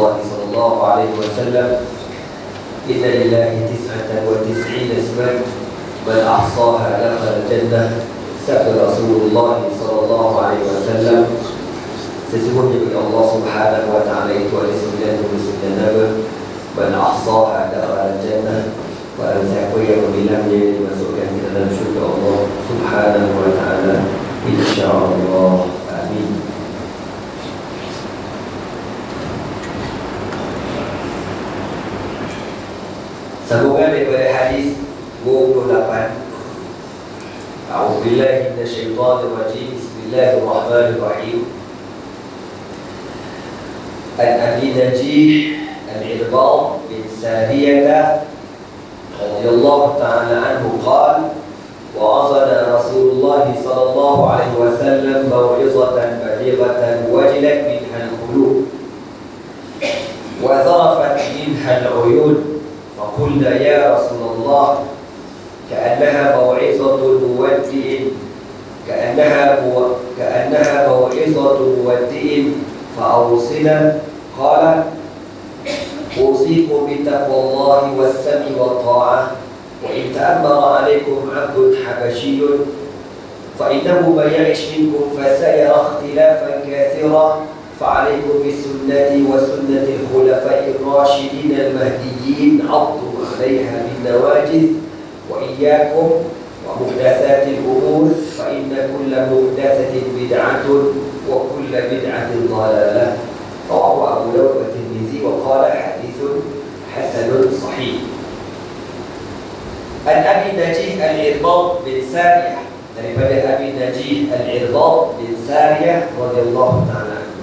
الله صلى الله عليه وسلم إن لله 99 اسما من أحصاها دخل الجنة. Sabda Rasulullah sallallahu alaihi wasallam, sesungguhnya bagi Allah Subhanahu wa taala itu ada 99 nama. Man ahsaha dakhala al-jannah. Barang siapa yang memilangnya dimasukkan ke dalam syurga Allah Subhanahu wa taala, insyaallah. Amin. Sambungan daripada hadis 28. أعوذ بالله من الشيطان الرجيم. بسم الله الرحمن الرحيم. عن أبي نجيح العرباض بن سارية رضي الله تعالى عنه قال: وعظنا رسول الله صلى الله عليه وسلم موعظة بليغة وجلت منها القلوب وذرفت منها العيون، فقلنا يا رسول الله كأنها موعظة مودع كأنها موعظة مودع فأوصنا. قال: أوصيكم بتقوى الله والسمع والطاعة، وإن تأمر عليكم عبد حبشي فإنه من يعش منكم فسيرى اختلافا كثيرا، فعليكم بسنتي وسنة الخلفاء الراشدين المهديين، عضوا عليها بالنواجذ، وإياكم ومحدثات الأمور، فإن كل محدثة بدعة وكل بدعة ضلالة. رواه أبو داود والترمذي وقال حديث حسن صحيح. عن أبي نجيح العرباض بن سارية، daripada Abi Najih al-Irbad bin Sariyah radhiyallahu ta'ala anhu,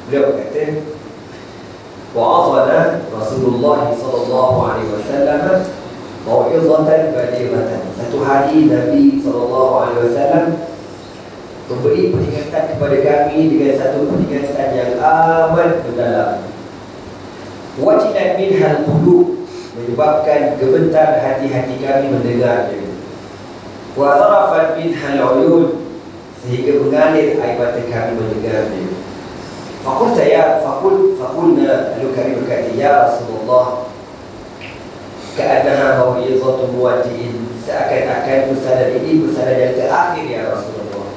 beliau kata, wa'azana Rasulullah sallallahu alaihi wasallam mau'izatan balighatan. Satu hari Nabi sallallahu alaihi wasallam memberi peringatan kepada kami dengan satu peringatan yang amat mendalam. Wajilat minhal qulub, menyebabkan gemetar hati-hati kami mendengarnya. Wa zarafat minhal uyun, sehingga mengalir air mata kami mendengarnya. Faqulna, lalu kami berkata, ya Rasulullah, ka'annaha mau'izatu muwaddi'in, seakan-akan pesanan ini pesanan yang terakhir ya Rasulullah.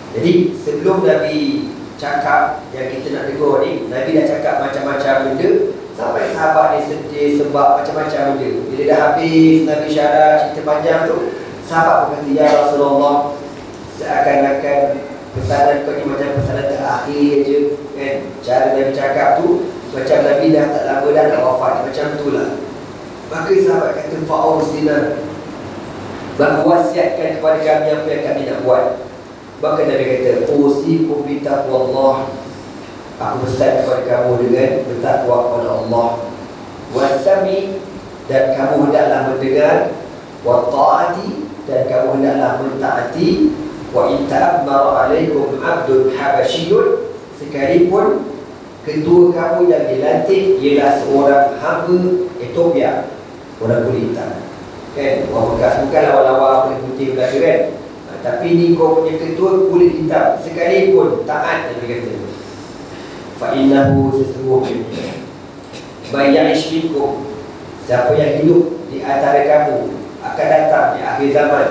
Jadi sebelum Nabi cakap yang kita nak tegur ni, Nabi dah cakap macam-macam benda sampai sahabat ni sedih sebab macam-macam benda. Bila dah habis Nabi syarah cerita panjang tu, sahabat berkata, ya Rasulullah, seakan-akan pesanan kau ni macam pesanan terakhir je kan. Cara Nabi cakap tu macam Nabi dah tak lama dah nak wafat, macam tu lah. Maka sahabat kata, fa'awsina, maka wasiatkan kepada kami apa yang kami nak buat. Maka Nabi kata, usikum bitaqwallah, aku pesan kepada kamu dengan bertakwa kepada Allah. Wasami, dan kamu hendaklah mendengar. Wa ta'ati, dan kamu hendaklah mentaati. Wa in ta'ammara alaikum abdun habasyiyun, sekalipun ketua kamu yang dilantik ialah seorang hamba Ethiopia, orang kulit hitam kan, orang bekas, bukanlah lawa-lawa kulit putih belaka kan. Tapi ni kau punya ketua kulit hitam, sekalipun taat, dia kata, fa innahu, sesungguhnya, may ya'ish minkum, siapa yang hidup di antara kamu akan datang di akhir zaman,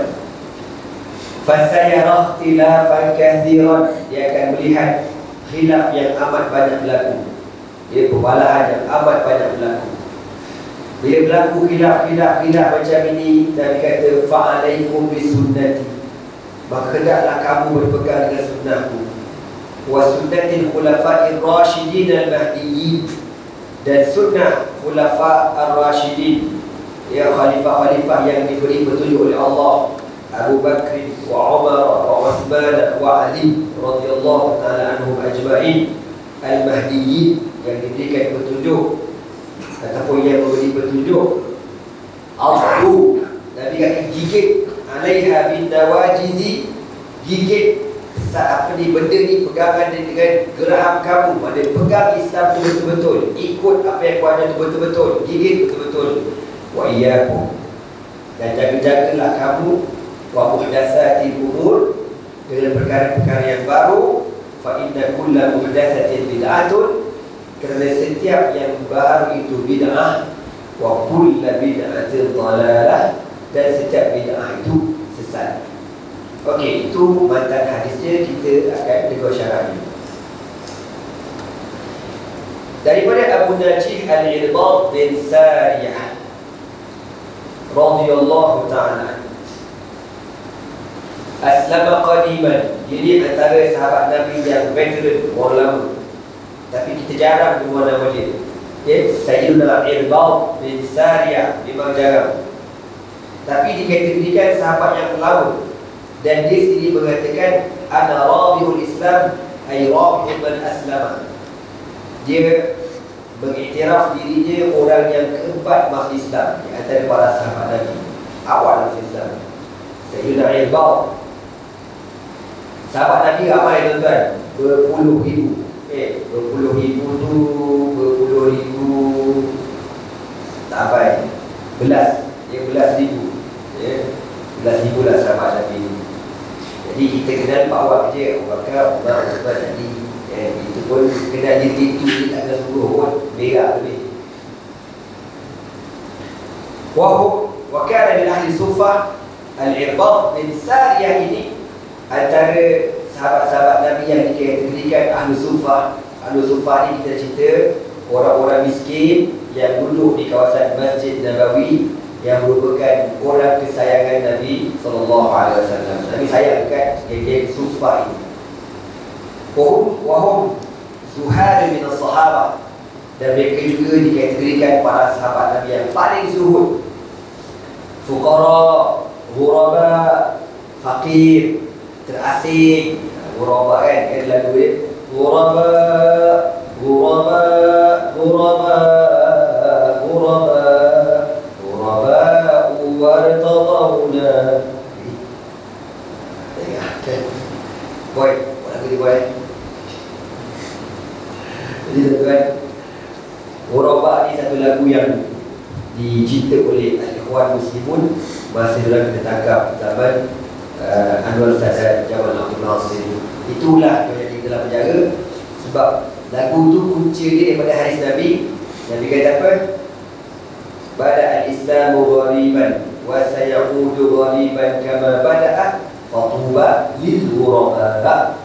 fasayara ikhtilafan kathiran, dia akan melihat khilaf yang amat banyak berlaku, dia perbalahan yang amat banyak berlaku. Bila berlaku khilaf macam ini, Nabi kata, fa'alaikum bisunnati, maka hendaklah kamu berpegang dengan sunnahku, wa sunnatil khulafa'ir rasyidin al-mahdiyyin, dan sunnah khulafa' ar-rasyidin, ya khalifah-khalifah yang diberi petunjuk oleh Allah, Abu Bakr wa Umar wa Uthman wa Ali radhiyallahu ta'ala anhum ajma'in, al-mahdiyyin, yang diberikan petunjuk ataupun yang memberi petunjuk. Addu, Nabi kata, gigit, alaiha bin nawajizi, gigit apa ni, benda ni, pegangan dengan geraham kamu, pada pegang Islam tu betul-betul, ikut apa yang kau ada tu betul-betul, gigit betul-betul. Wa iyyakum, dan jaga-jagalah kamu, wa muhdatsatil umur, dengan perkara-perkara yang baru, fa inna kulla muhdatsatin bid'atun, Kerana setiap yang baru itu bid'ah, wa kullu bid'atin dhalalah, dan setiap bid'ah itu sesat. Okey, itu matan hadisnya, kita akan tegur syarahnya. Daripada Abu Najih Al-Irbad bin Sariyah radhiyallahu ta'ala, aslama qadiman, jadi antara sahabat Nabi yang veteran, orang lama, tapi kita jarang dengar nama dia. Okay? Sayyidina Irbad bin Sariyah memang jarang, tapi dikategorikan sahabat yang lama. Dan dia sendiri mengatakan ana rabiul Islam, ay rabi man aslama. Dia mengiktiraf dirinya orang yang keempat masuk Islam di antara para sahabat Nabi awal masuk Islam. Sayyidina Irbad, sahabat Nabi ramai tuan-tuan, berpuluh ribu. Berpuluh ribu tu, berpuluh ribu tak sampai belas, belas ribu, belas ribu lah sahabat Nabi ni. Jadi kita kenal Pak Awak je, Abu Bakar, Umar, Uthman, Ali. Itu pun kenal diri itu, dia tak kena suruh pun, berak lebih. Wa kana min ahli Sufah. Al-Irbad bin Sariyah ini antara sahabat-sahabat Nabi yang dikategorikan ahli Sufah. Ahli Sufah ni kita cerita orang-orang miskin yang duduk di kawasan Masjid Nabawi, yang merupakan orang kesayangan Nabi SAW. Nabi sayangkan geng-geng Sufah ini. Wahum zuhad min as-sahabah, dan mereka juga dikategorikan para sahabat Nabi yang paling zuhud. Fuqara, ghuraba, faqir, terasing. Ghuraba kan lagu dia. Ghuraba, ghuraba, ghuraba, ghuraba, ghuraba wartadawna. Boy, lagu dia boy. Jadi tuan-tuan, Ghuraba ni satu lagu yang dicipta oleh Ikhwan Muslimun masa dalam kita tangkap zaman Anwar Sadat, Jamal Abdul Nasir. Itulah yang jadi dalam penjara sebab lagu tu punca dia daripada hadis Nabi. Nabi kata apa? Bada al-Islamu ghariban wa sayaudu ghariban kama bada'a fatuba lil ghuraba.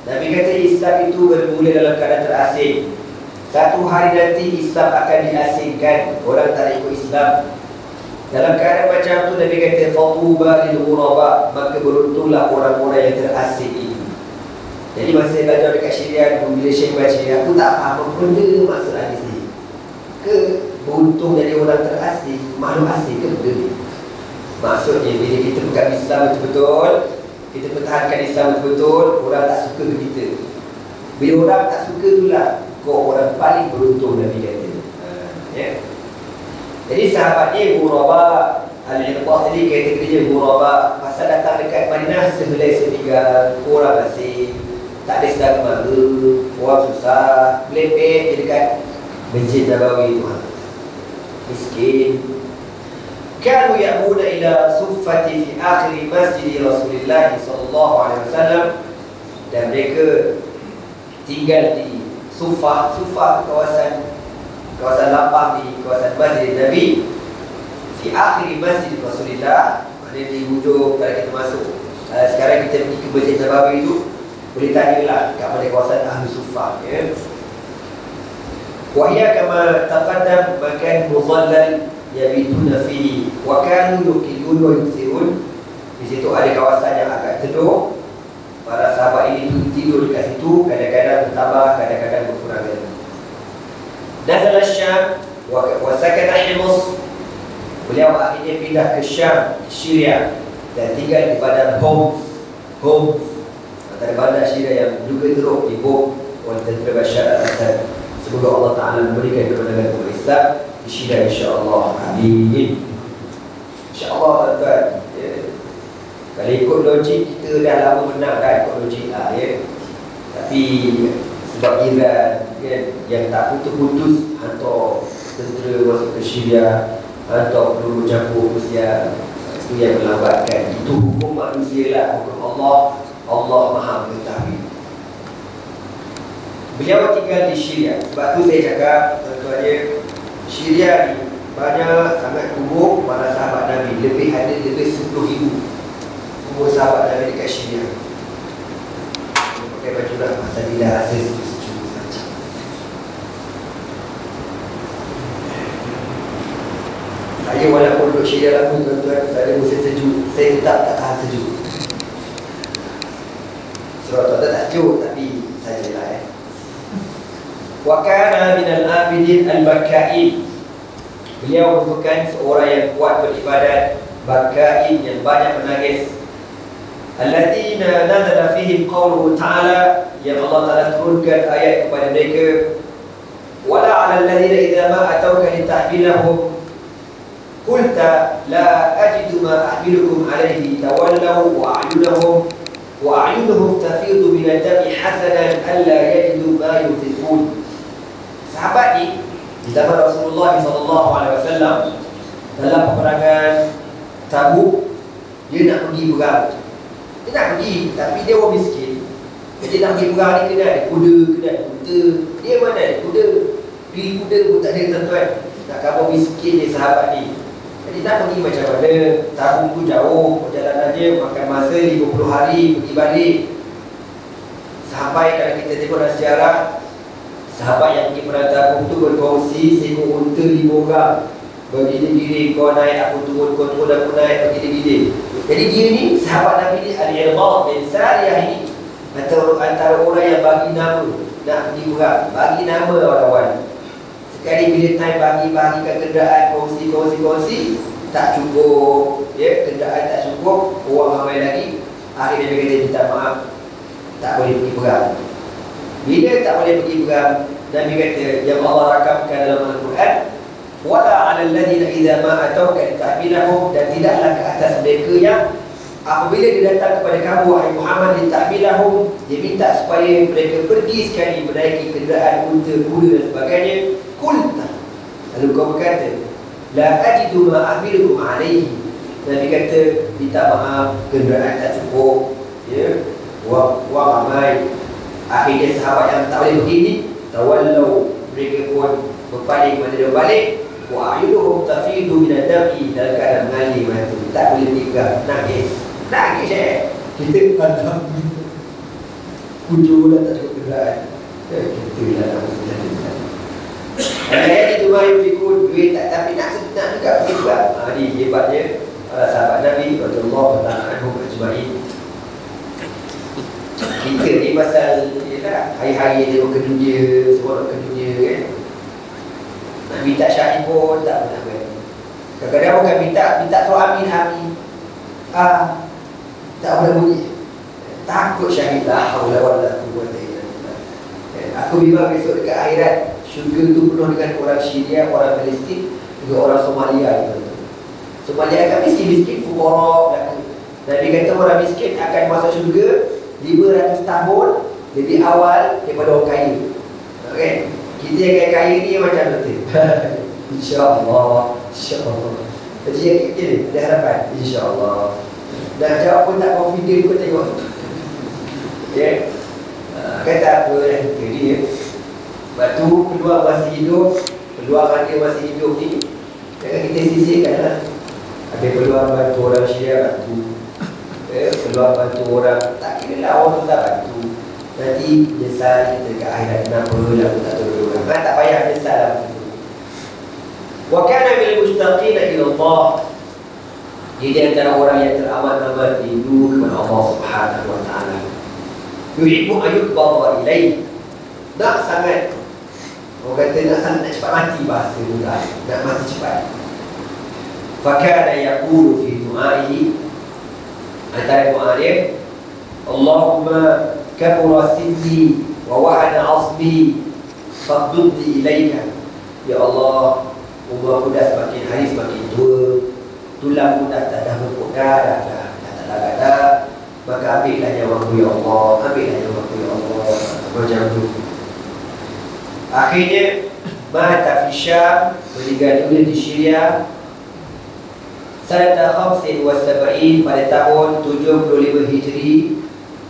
Nabi kata Islam itu bermula dalam keadaan terasing. Satu hari nanti Islam akan diasingkan, orang tak ikut Islam. Dalam keadaan macam tu Nabi kata fatuba lil ghuraba, maka beruntunglah orang-orang yang terasing ini. Jadi masa saya belajar dekat Syariah, bila Syekh baca, aku tak faham apa benda maksud hadis ni. Ke beruntung jadi orang terasing, makhluk asing ke benda ni? Maksudnya bila kita pegang Islam betul-betul, kita pertahankan Islam betul-betul, orang tak suka ke kita. Bila orang tak suka itulah kau orang paling beruntung, Nabi kata. Jadi sahabatnya Ghuraba, Al-Irbad tadi kategorinya Ghuraba, pasal datang dekat Madinah sehelai setinggal, orang asing, tak ada sedang mara, orang susah, melepek di dekat Masjid Nabawi tu, miskin. Kanu ya'muna ila suffati fi akhir masjid Rasulullah sallallahu alaihi wasallam, dan mereka tinggal di Sufah. Sufah kawasan lapang di kawasan Masjid Nabi, fi akhir masjid Rasulullah, maknanya di hujung. Kalau kita masuk sekarang kita pergi ke Masjid Nabawi itu, boleh tanyalah kat mana kawasan Ahli Sufah, ya. Wahia kama taqaddam makan mudhallal yabituna fihi wa kanu yuqilun wa yusirun. Di situ ada kawasan yang agak teduh. Para sahabat ini tidur dekat situ, kadang-kadang bertambah, kadang-kadang berkurang. Nazal Syam wa sakana Himus. Beliau akhirnya pindah ke Syam, Syria, dan tinggal di bandar Homs. Antara bandar Syria yang juga teruk dibom oleh tentera Bashar al-Assad. Semoga Allah Ta'ala memberikan kemenangan kepada Islam di Syria, insya-Allah. Amin. Insya-Allah tuan-tuan. Kalau ikut logik, kita dah lama menang dah ikut logik lah, ya. Tapi sebab Iran kan, yang tak putus-putus hantar tentera masuk ke Syria, hantar peluru campur Rusia, itu yang melambatkan. Itu hukum manusia lah, hukum Allah. Allah Maha Mengetahui. Beliau tinggal di Syria. Sebab tu saya cakap tuan-tuan, Syria ni banyak sangat kubur para sahabat Nabi. Ada lebih 10,000 kubur sahabat Nabi dekat Syria. Pakai baju lah, masa dia dah rasa sejuk-sejuk saja. Saya walaupun duduk Syria lama tuan-tuan, saya musim sejuk, saya tetap tak tahan sejuk. Sebab tuan-tuan tak sejuk, tapi saya lah Wa kana minal abidin al-baka'in. Beliau merupakan seorang yang kuat beribadat, baka'in, yang banyak menangis. Alladzina nazala fihim qawluhu ta'ala, yang Allah Ta'ala turunkan ayat kepada mereka. Wala 'alal ladzina idza ma atauka litahmilahum qulta la ajidu ma ahmilukum 'alaihi tawallaw wa a'yunuhum tafidu min ad-dam'i hasanan alla yajidu ma yunfiqun. Sahabat ni di zaman Rasulullah SAW dalam peperangan Tabuk, dia nak pergi perang. Dia nak pergi, tapi dia orang miskin. Jadi nak pergi perang ni kena ada kuda, kena ada unta. Dia mana ada kuda? Beli kuda pun tak ada tuan-tuan. Nak khabar miskin dia sahabat ni. Jadi nak pergi macam mana? Tabuk tu jauh, perjalanan dia makan masa 50 hari pergi balik. Sampai kalau kita tengok dalam sejarah, sahabat yang pergi perang Tabuk tu berkongsi seekor unta 5 orang. Bergilir-gilir, kau naik, aku turun, kau turun, aku naik, bergilir-gilir. Jadi dia ni, sahabat Nabi ni, Al-Irbad bin Sariyah ni, antara orang yang bagi nama nak pergi perang, bagi nama lawan. Sekali bila time bagi-bagikan kenderaan, kongsi, tak cukup, kenderaan tak cukup, orang ramai lagi. Akhirnya dia kata, minta maaf, tak boleh pergi perang. Bila tak boleh pergi perang, Nabi kata, yang Allah rakamkan dalam Al-Quran, wala 'alal ladzina idza ma atauka ta'bilahum, dan tidaklah ke atas mereka yang apabila dia datang kepada kamu wahai Muhammad ta'bilahum, dia minta supaya mereka pergi sekali menaiki kenderaan unta, kuda dan sebagainya. Qulta, lalu kau berkata, la ajidu ma ahmilukum 'alaihi, Nabi kata, minta maaf, kenderaan tak cukup, wang ramai. Akhirnya sahabat yang tak boleh pergi ni tawallau, mereka pun berpaling mana balik. Wa ayunuhum tafidu min ad-dam'i, dalam keadaan mengalir mata, tak boleh tinggal, nangis kita pandang hujung dah tak cukup kenderaan, kita lah saya itu baru fikir duit tak, tapi nak dekat pergi juga. Ni hebatnya sahabat Nabi radhiyallahu ta'ala anhum ajma'in. Kita ni pasal hari-hari dia ke dunia, semua ke dunia kan. Nak minta syahid pun tak pernah berani. Kadang-kadang bukan minta suruh amin. Tak boleh bunyi. Takut syahid, la haula wala quwwata illa billah. Aku bimbang besok dekat akhirat, syurga tu penuh dengan orang Syria, orang Palestin, juga orang Somalia gitu. Somalia kan miskin-miskin, fuqara. Nabi kata orang miskin akan masuk syurga 500 tahun lebih awal daripada orang kaya. Okay? Kita yang kaya ni macam tu. InsyaAllah. Jadi yang kita ni ada harapan, InsyaAllah. Dah jawab pun tak confident pun tengok. Kata apa dah kita dia. Sebab tu peluang masih hidup, peluang dia masih hidup ni, jangan kita sisihkan lah. Ada peluang bantu orang Syria, bantu. Peluang bantu orang, tak kira lah orang tu tak bantu. Nanti menyesal kita dekat akhirat, kenapa lah aku tak tolong orang. Tak payah menyesal lah. Wa kana bil mustaqina ila Allah, dia di antara orang yang teramat-amat rindu kepada Allah Subhanahu wa ta'ala. Yuhibbu ayyubadha ilaih, nak sangat, orang kata nak sangat nak cepat mati, bahasa mudah, nak mati cepat. Fakana yaqulu fi du'aihi, antara doa dia, Allahumma kabura sinni wa wahana asbi faqdudni ilaika. Ya Allah, umur aku dah semakin hari semakin tua, tulang pun dah berpuk dah tak ada, maka ambillah nyawaku ya Allah, ambillah nyawaku ya Allah. Macam tu. Akhirnya mata fi Syam, meninggal dunia di Syria sanata 75 pada tahun 75 Hijri,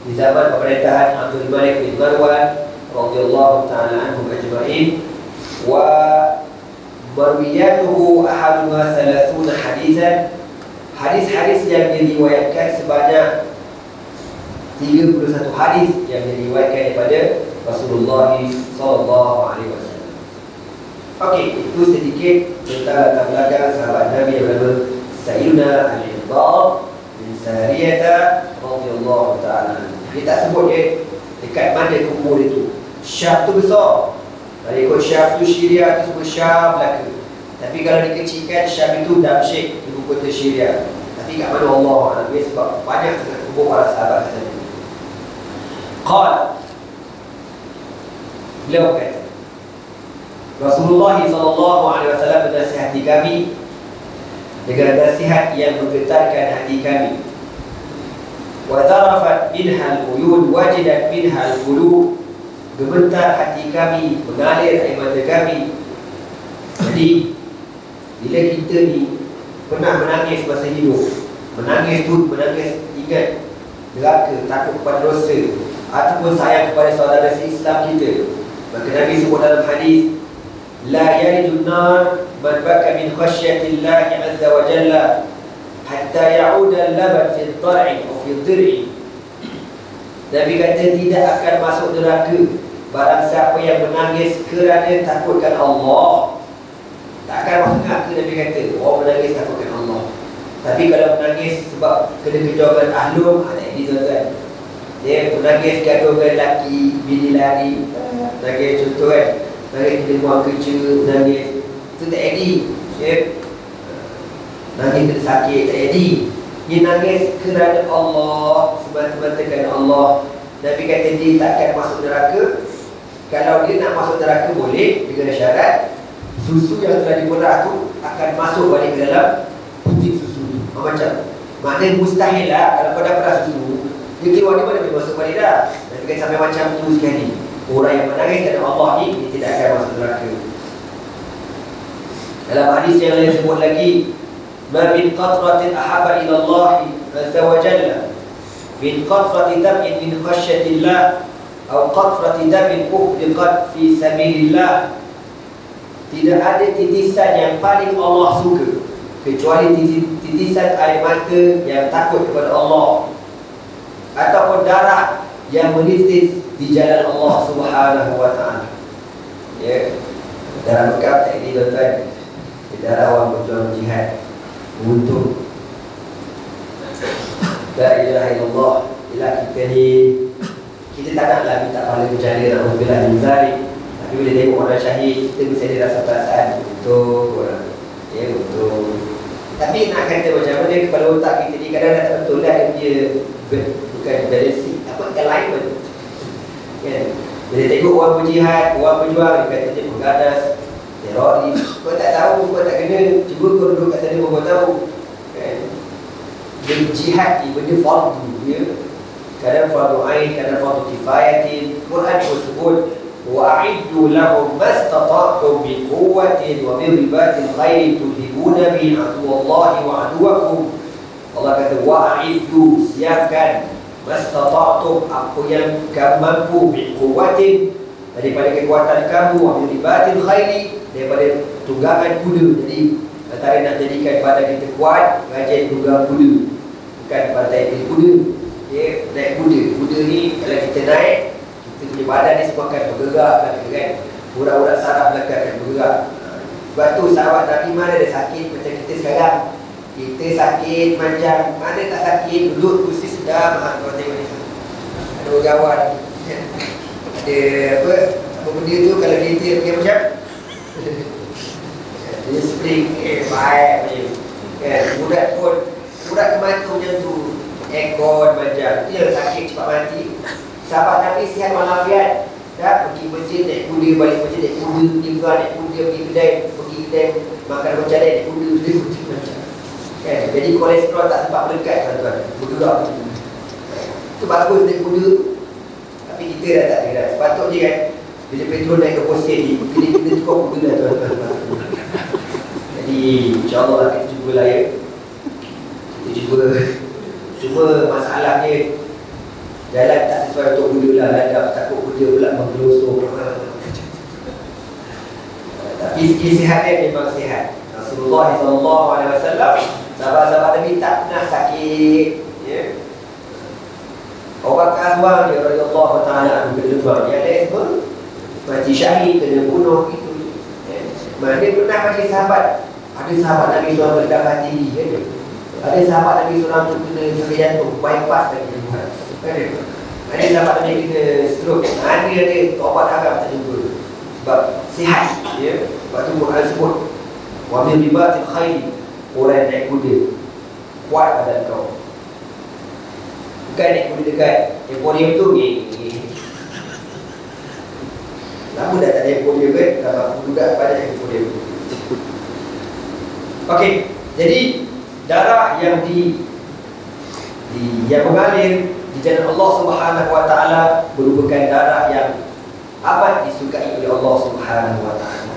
di zaman pemerintahan Abdul Malik bin Marwan radhiyallahu ta'ala anhum ajma'in. Wa marwiyatuhu ahaduha 30 hadisan. Hadis-hadis yang diriwayatkan sebanyak 31 hadis yang diriwayatkan daripada Rasulullah sallallahu alaihi wasallam. Okey, itu sedikit tentang latar belakang sahabat Nabi yang bernama Sayyidina Al-Irbad bin Sariyah radhiyallahu ta'ala. Dia tak sebut dia dekat mana kubur itu. Syam tu besar. Kalau ikut Syam tu Syria tu semua Syam Melaka. Tapi kalau dikecilkan Syam itu Damsyik, ibu kota Syria. Tapi kat mana Allah Nabi sebab banyak sangat kubur para sahabat kat sana. Qala, beliau kata, Rasulullah sallallahu alaihi wasallam menasihati kami dengan nasihat yang menggetarkan hati kami. Wa zarafat minha al-uyun wajidat minha al-qulub. Gemetar hati kami, mengalir air mata kami. Jadi bila kita ni pernah menangis masa hidup, menangis tu, menangis ingat neraka, takut kepada dosa, ataupun sayang kepada saudara se-Islam kita, maka Nabi sebut dalam hadis, la yalijun nar man baka min khasyyatillahi azza wa jalla hatta ya'uda al-laban fi ad-dar'i atau fi ad-dir'i. Nabi kata tidak akan masuk neraka barang siapa yang menangis kerana takutkan Allah. Tak akan masuk neraka, Nabi kata orang menangis takutkan Allah. Tapi kalau menangis sebab kena kejoran ahlum, ada ini tuan-tuan. Dia menangis gaduh dengan lelaki, bini lari, menangis contoh kan, menangis kena buang kerja, menangis, itu tak edit. Nangis kena sakit, tak edit. Dia nangis kerana Allah, semata-mata kerana Allah. Nabi kata dia tak akan masuk neraka. Kalau dia nak masuk neraka boleh, dengan syarat susu yang telah diperah tu akan masuk balik ke dalam putih susu ni. Macam maknanya mustahil lah kalau kau dah perah susu, dia keluar ni mana boleh masuk balik dah. Nabi kata sampai macam tu sekali. Orang yang menangis kerana Allah ni, dia tidak akan masuk neraka. Dalam hadis yang lain sebut lagi, ma min qatratin ahabba ila Allah azza wa jalla min qatrati damin min khasyatillah atau qatrati damin uhdiqat fi sabilillah. Tidak ada titisan yang paling Allah suka kecuali titisan air mata yang takut kepada Allah, ataupun darah yang menitis di jalan Allah Subhanahu wa ta'ala. Ya, darah bekam tak ini tuan-tuan, darah orang berjuang jihad untuk la ilaha illallah. Bila kita ni, kita tak naklah minta pahala berjaya nak membela Nizari, tapi bila tengok orang syahid, kita mesti ada rasa perasaan untuk orang, ya, untuk. Tapi nak kata macam mana kepala otak kita ni kadang tak betul lah, dia bukan balancing, apa, alignment, ya. Bila tengok orang berjihad, orang berjuang, dia kata dia menggadas teroris. Kau tak tahu, kau tak kena, cuba kau duduk kat sana kau tahu, kan? Jihad ni benda fardu, ya. Kadang fardu ain, kadang fardu kifayatin. Quran pun sebut wa'iddu lahum mastata'tum min quwwatin wa min ribatil khairi tulhibuna bi aduwallahi wa aduwakum. Allah kata wa'iddu, siapkan, mastata'tum, apa yang kamu mampu, min quwwatin, daripada kekuatan kamu, wa min ribatil khairi, daripada tunggangan kuda. Jadi antara nak jadikan badan kita kuat, rajin tunggang kuda, bukan pantai kuda. Ya, naik kuda. Kuda ni kalau kita naik, kita punya badan ni semua akan bergerak kan. Urat-urat saraf belakang akan bergerak. Sebab tu sahabat Nabi mana ada sakit macam kita sekarang. Kita sakit macam mana tak sakit, duduk kursi sedar. Kau tengok ni, ada orang Jawa ni, ada apa benda tu kalau kita pakai macam dia spring, baik macam kan. Urat pun, urat kemantu macam tu, ekor macam tu yang sakit cepat mati. Sahabat Nabi sihat walafiat, dah pergi masjid naik kuda, balik masjid naik kuda, pergi keluar naik kuda, pergi kedai makan macam naik kuda, macam kan. Jadi kolesterol tak sempat melekat tuan-tuan, bergerak macam tu. Itu bagus naik kuda. Tapi kita dah tak ada. Sepatutnya kan, bila petrol naik ke posen ni, kita cukup kuda dah tuan-tuan. Jadi insyaAllah kita cuba lah, ya. Kita cuba. Cuma masalahnya Jalan tak sesuai untuk kuda lah, ladap takut kuda pula menggelosor. Tapi segi sihat dia memang sihat. Rasulullah SAW, sahabat-sahabat Nabi tak pernah sakit, ya. Orang Bakar dia radhiyallahu ta'ala anhu kena demam, dia ada semua mati syahid, kena bunuh gitu, ya. Mana pernah macam sahabat, ada sahabat Nabi SAW berdarah tinggi, ya. Ada sahabat Nabi SAW tu kena sakit jantung, bypass lagi Tuhan. Ada sahabat Nabi kena stroke, ada taubat haram tak jumpa sebab sihat, ya. Sebab tu Quran sebut wa min ribatil khayl, orang naik kuda kuat badan kau. Bukan naik kuda dekat emporium tu lama dah tak ada emporium kan, dah budak banyak emporium. Okey, jadi darah yang yang mengalir di jalan Allah Subhanahu wa taala merupakan darah yang amat disukai oleh Allah Subhanahu wa taala.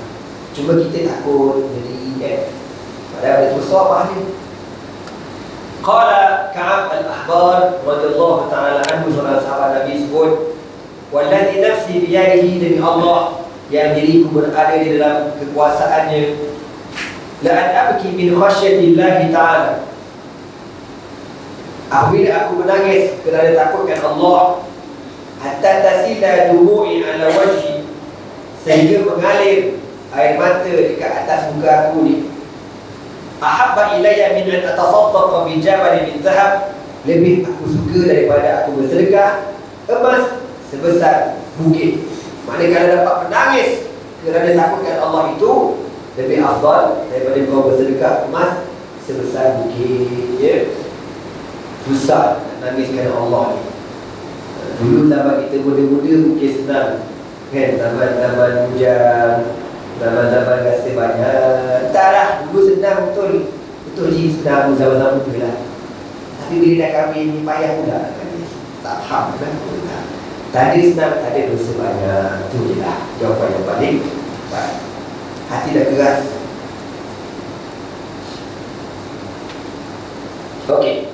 Cuma kita takut jadi kan. Padahal dia besar pahala. Qala Ka'ab al-Ahbar radhiyallahu ta'ala anhu, seorang sahabat Nabi sebut, wallazi nafsi biyadihi, demi Allah yang diriku berada di dalam kekuasaannya, la an abki min khasyatillahi ta'ala, apabila aku menangis kerana takutkan Allah, hatta tasila dumu'i ala wajhi, sehingga mengalir air mata dekat atas muka aku ni. Ahabba ilayya min an atasaddaqa bi jabalin min zahab, lebih aku suka daripada aku bersedekah emas sebesar bukit. Maknanya kalau dapat menangis kerana takutkan Allah itu lebih afdal daripada kau bersedekah emas sebesar bukit, ya. Susah nak nangis kerana Allah ni. Dulu zaman kita muda-muda mungkin senang kan, zaman-zaman hujan, zaman-zaman rasa banyak. Taklah, dulu senang betul. Betul je senang zaman-zaman muda lah. Tapi bila dah kahwin ni payah pula kan. Tak faham kan. Tadi senang, tak ada dosa banyak. Itu je lah jawapan yang paling baik. Hati dah keras. Okey,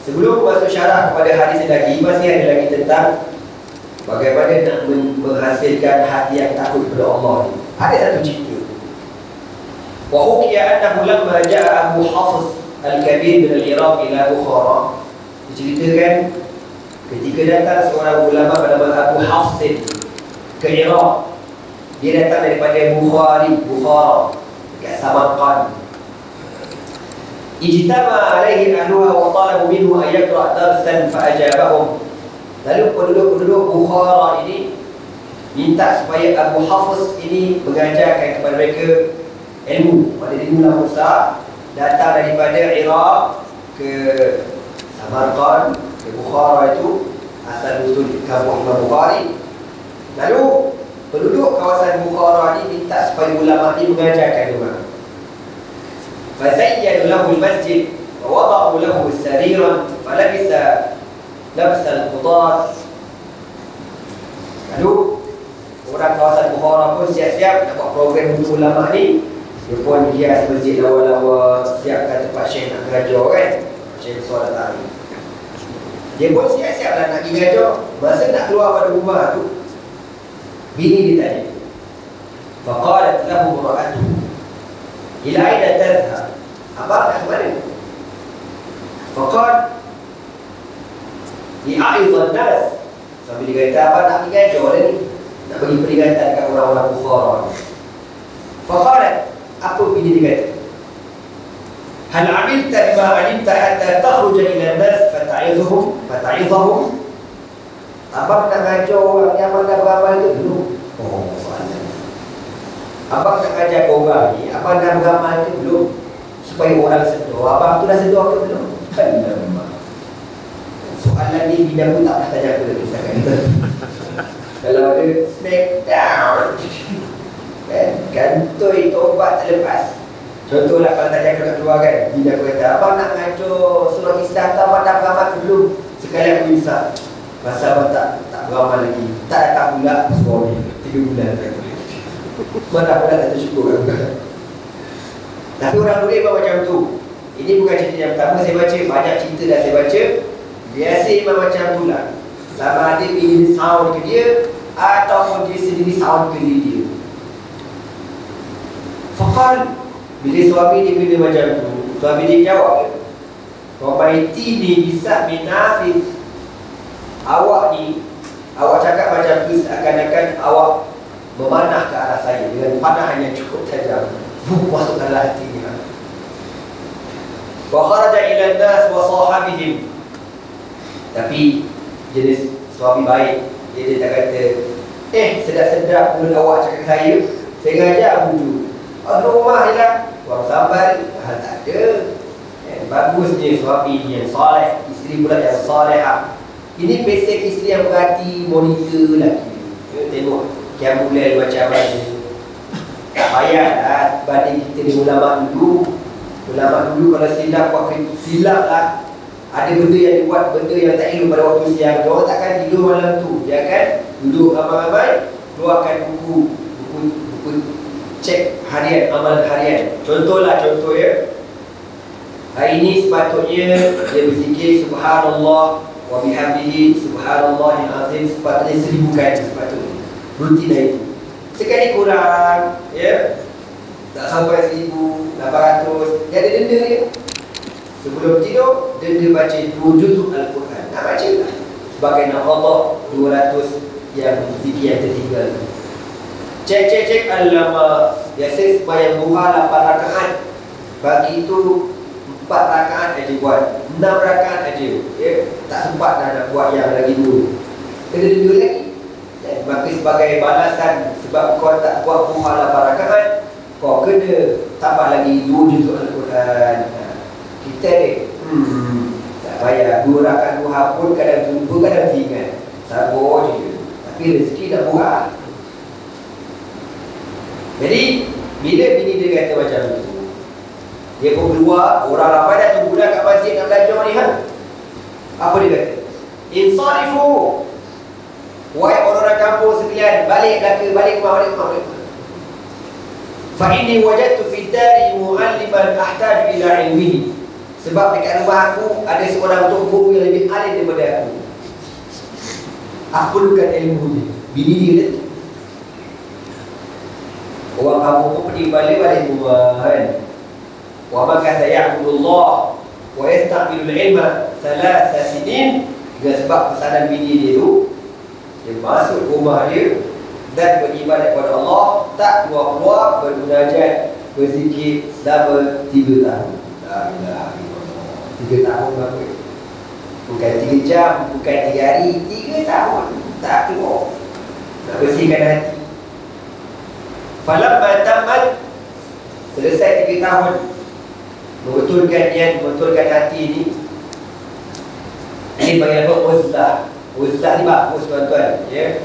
sebelum masuk syarah kepada hadis lagi, masih ada lagi tentang bagaimana nak menghasilkan hati yang takut kepada Allah ni. Ada satu cerita. Wa hukiya annahu lamma ja'a Abu Hafs al-Kabir min al-Iraq ila Bukhara. Diceritakan ketika datang seorang ulama bernama Abu Hafs ke Iraq. Dia datang daripada Bukhara dekat Samarkand. Ijtama alaihi ahluha wa talabu minhu an yaqra' darsan fa ajabahum. Lalu penduduk-penduduk Bukhara ini minta supaya Abu Hafs ini mengajarkan kepada mereka ilmu. Pada dia ulama besar datang daripada Iraq ke Samarkand, ke Bukhara itu asal usul kampung Imam Bukhari. Lalu penduduk kawasan Bukhara ini minta supaya ulama ini mengajarkan mereka. فزينوا له المسجد ووضعوا له سريرا فلبس لبس القضاة. Lalu orang kawasan Bukhara pun siap-siap nak buat program untuk ulama ni. Dia pun hias masjid lawa-lawa, siapkan tempat syekh nak mengajar kan, Syekh Suara Tari. Dia pun siap-siap lah nak pergi mengajar. Masa nak keluar pada rumah tu, bini dia tanya, faqalat lahu ra'atuhu ila aina tadhhab, abang nak ke mana? Faqal li'a'idhan nas, sambil dia kata abang nak pergi ajar dah ni, nak bagi peringatan dekat orang-orang Bukhara. Faqalat, apa bini dia kata? Hal 'amilta bima 'alimta hatta takhruja ila an-nas fata'idhahum. Abang nak ajar orang yang abang dah beramal ke belum? Oh, soalan. Abang nak ajar ke orang ni, abang dah beramal ke belum? Supaya orang sedar, abang tu dah sedar ke belum? Soalan ni bina pun tak pernah tanya aku lagi setakat ni. Kalau ada smack down, kantoi tobat tak lepas. Contohlah kalau tanya aku nak keluar kan, bina aku kata, abang nak ngajar surah Islam tu, abang dah beramal ke belum? Sekali aku risau, masa abang tak beramal lagi, tak datang pula suami 3 bulan tak. Mana pula tak tersyukur kan? Tapi orang dulu memang macam tu. Ini bukan cerita yang pertama saya baca, banyak cerita dah saya baca. Biasa memang macam tu lah. sama ada bini dia sound ke dia ataupun dia sendiri sound ke diri dia. Fakal, bila suami dia bila macam tu, suami dia jawab, Romaiti ni bisa minafis. Awak ni, awak cakap macam tu seakan-akan awak memanah ke arah saya dengan panah yang cukup tajam. Masuk dalam hatinya. Wa kharaja ila an-nas wa sahabihim. Tapi jenis suami baik, dia tak kata, sedap-sedap mulut awak cakap saya ngajak budu. Rumah je lah, buang sambal, tak ada. Bagusnya suami yang soleh, isteri pula yang solehah. Ini basic isteri yang berhati, monitor lelaki. Tengok kiamulai macam mana. Tak payah lah banding kita dengan ulama dulu. Ulama dulu kalau silap buat silap lah. Ada benda yang dibuat, benda yang tak elok pada waktu siang. Dia orang takkan tidur malam tu. Dia akan duduk ramai-ramai, keluarkan buku cek harian, amalan harian. Contoh ya. Hari ini sepatutnya dia berzikir subhanallah wa bihamdihi subhanallahil azim sepatutnya 1000 kali sepatutnya. Rutin itu. Sekali kurang, ya, tak sampai 1800, dia ada denda dia. Sebelum tidur, denda baca 2 juzuk Al-Quran. Nak baca lah. Sebagai nak Allah 200 yang zikir yang tertinggal. Cek alamak. Biasa sembahyang duha 8 rakaat. Bagi itu 4 rakaat aja buat, 6 rakaat aja, ya, tak sempat dah nak buat yang lagi dulu. Kena denda lagi. Dan maka sebagai balasan sebab kau tak buat duha 8 rakaat, kau kena tambah lagi 2 juzuk Al-Quran. Kita ni tak payah 2 rakaat duha pun kadang jumpa, kadang ingat. Sabar je. Tapi rezeki tak murah. Jadi bila bini dia kata macam tu, dia pun keluar, orang ramai dah tunggu dah kat masjid nak belajar ni kan. Apa dia kata? Insarifu. Wahai orang-orang kampung sekalian, balik ke rumah. Fa inni wajadtu fi dari mu'alliman ahtaju ila ilmihi. Sebab dekat rumah aku ada seorang tok guru yang lebih alim daripada aku. Aku perlukan ilmu ni. Bini dia kata. Orang kampung pun pergi balik rumah kan. Wa maka saya'budullah wa yastaqbilul ilma 3 sinin. Dengan sebab pesanan bini dia tu, dia masuk rumah dia dan beribadat kepada Allah, tak keluar-keluar, bermunajat, berzikir selama 3 tahun. La ilaha illallah. 3 tahun berapa? Bukan 3 jam, bukan 3 hari, 3 tahun tak keluar. Nak bersihkan hati. Falamma tamat, selesai 3 tahun membetulkan niat, membetulkan hati ni. Ini panggil apa? Uzlah. Uzlah ni bagus tuan-tuan, ya.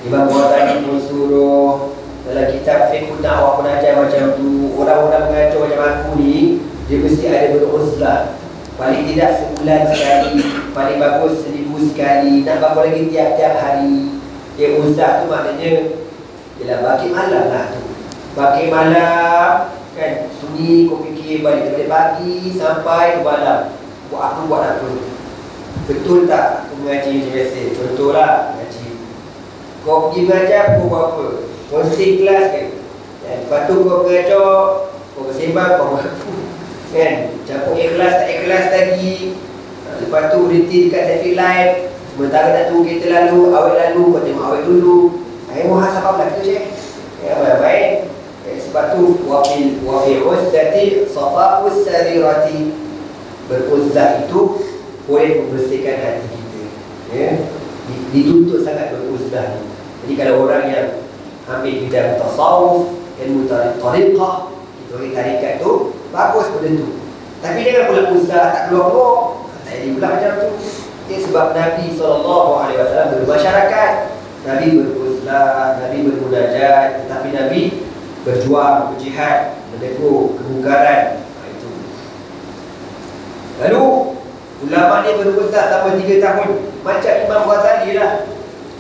Imam Ghazali pun suruh dalam kitab fiqh dakwah pun ajar macam tu. Orang-orang mengajar macam aku ni, dia mesti ada beruzlah. Paling tidak sebulan sekali, paling bagus 1000 sekali. Nak berapa lagi tiap-tiap hari. Ya, uzlah tu maknanya ialah bagi malam lah tu. Bagi malam kan, sunyi kau fikir balik daripada pagi sampai ke malam. Buat apa? Betul tak aku mengaji macam biasa? Contohlah mengaji. Kau pergi belajar kau buat apa? Kau stay kelas kan? Lepas tu kau mengajar, kau bersembang, kau buat apa? Kan? Campur ikhlas tak ikhlas lagi. Lepas tu berhenti dekat traffic light. Sementara nak tunggu kereta lalu, awet lalu, kau tengok awet dulu. Muhasabah belaka je. Baik. Sebab tu wafil uzdati safa'us sarirati. Beruzlah itu boleh membersihkan hati kita, ya. Dituntut sangat beruzlah. Jadi kalau orang yang ambil bidang tasawuf, ilmu tariqah, kita bagi tarikat tu, bagus benda tu. Tapi jangan pula uzlah tak keluar-keluar. Tak jadi pula macam tu. Ya, sebab Nabi SAW bermasyarakat, Nabi beruzlah, Nabi bermunajat, tetapi Nabi berjuang, berjihad, menegur kemungkaran. Itu. Lalu ulama ni beruzlah selama 3 tahun. Macam Imam Ghazali lah.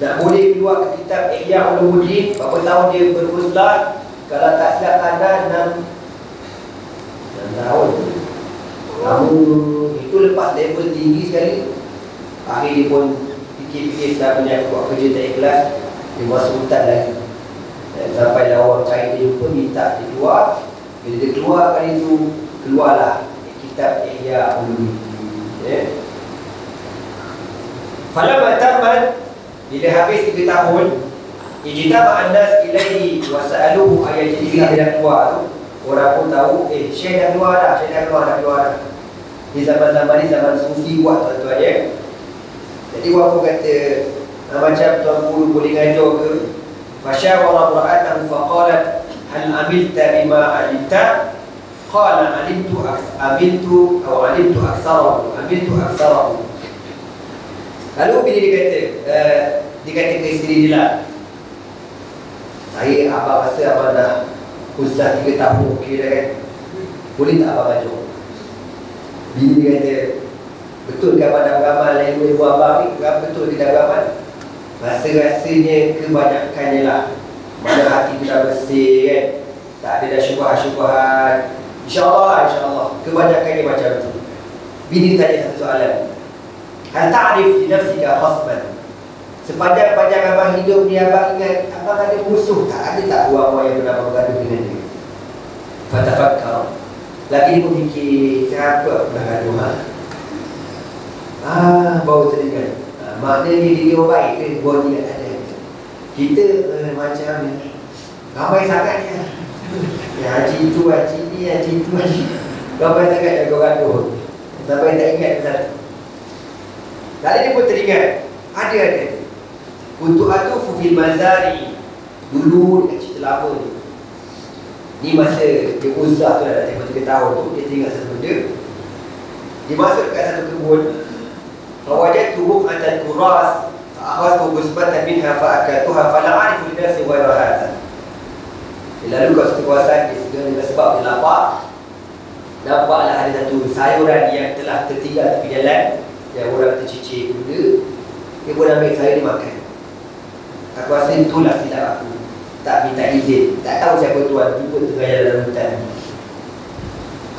Tak boleh keluar ke kitab Ihya Ulumuddin. Berapa tahun dia beruzlah? Kalau tak silap anda 6 tahun. Namun itu lepas level tinggi sekali. Akhir dia pun fikir fikir-fikir selama ni aku buat kerja tak ikhlas, dia masuk hutan lagi. Sampai lah orang cari dia jumpa, minta dia keluar. Bila dia keluar kali itu, keluarlah kitab Ihya Ulumuddin. Falamma tamat, bila habis 3 tahun, ijtama'a an-nas ilaihi wa sa'aluhu ayat. Jadi bila dia keluar tu, orang pun tahu, Syekh dah keluar dah, Syekh dah keluar dah. Di zaman-zaman ni zaman sufi buat tuan-tuan ya. Jadi orang pun kata, macam tuan guru boleh ngajar ke? Fasyawara ra'atahu faqalat hal amilta bima alimta? Qala alimtu aktsarahu. Lalu bila dia kata ke isteri dia lah, saya abang rasa abang dah khusus 3 tahun okey dah kan, boleh tak abang ajar? Bila dia kata, betul ke abang dah beramal ilmu abang ni? Betul ke dah beramal? Rasa-rasanya kebanyakannya lah, mana hati kita bersih kan, tak ada dah syubhat-syubhat, InsyaAllah kebanyakannya macam tu. Bini tanya satu soalan, hal ta'rif li nafsika khasman? Sepanjang-panjang abang hidup ni, abang ingat abang ada musuh tak? Ada tak orang-orang yang pernah bergaduh dengan dia? Fatafakkar. Lagi dia berfikir, siapa pernah gaduh? Baru teringat. Maknanya dia orang baik ke? Buat dia tak ada. Kita macam ni, ramai sangat ya. Haji tu, haji ni, haji tu, haji. Ramai sangat yang kau gaduh, sampai tak ingat pasal. Lalu dia pun teringat, ada. Untuk atufu fil mazari. Dulu dekat cerita lama ni, ni masa dia uzah tu dah tengok 3 tahun tu, dia teringat satu benda. Dia masuk dekat satu kebun, fawajadtu buq'atan kuras fa'akhadtu gusbatan minha fa'akaltuha fala a'rifu li nafsi ghayra hadha. Lalu kat satu kawasan dia segera sebab dia lapar, nampaklah ada satu sayuran yang telah tertinggal tepi jalan, yang orang tercicir kuda. Dia pun ambil sayur dia makan. Aku rasa itulah silap aku, tak minta izin, tak tahu siapa tuan, jumpa tengah jalan dalam hutan.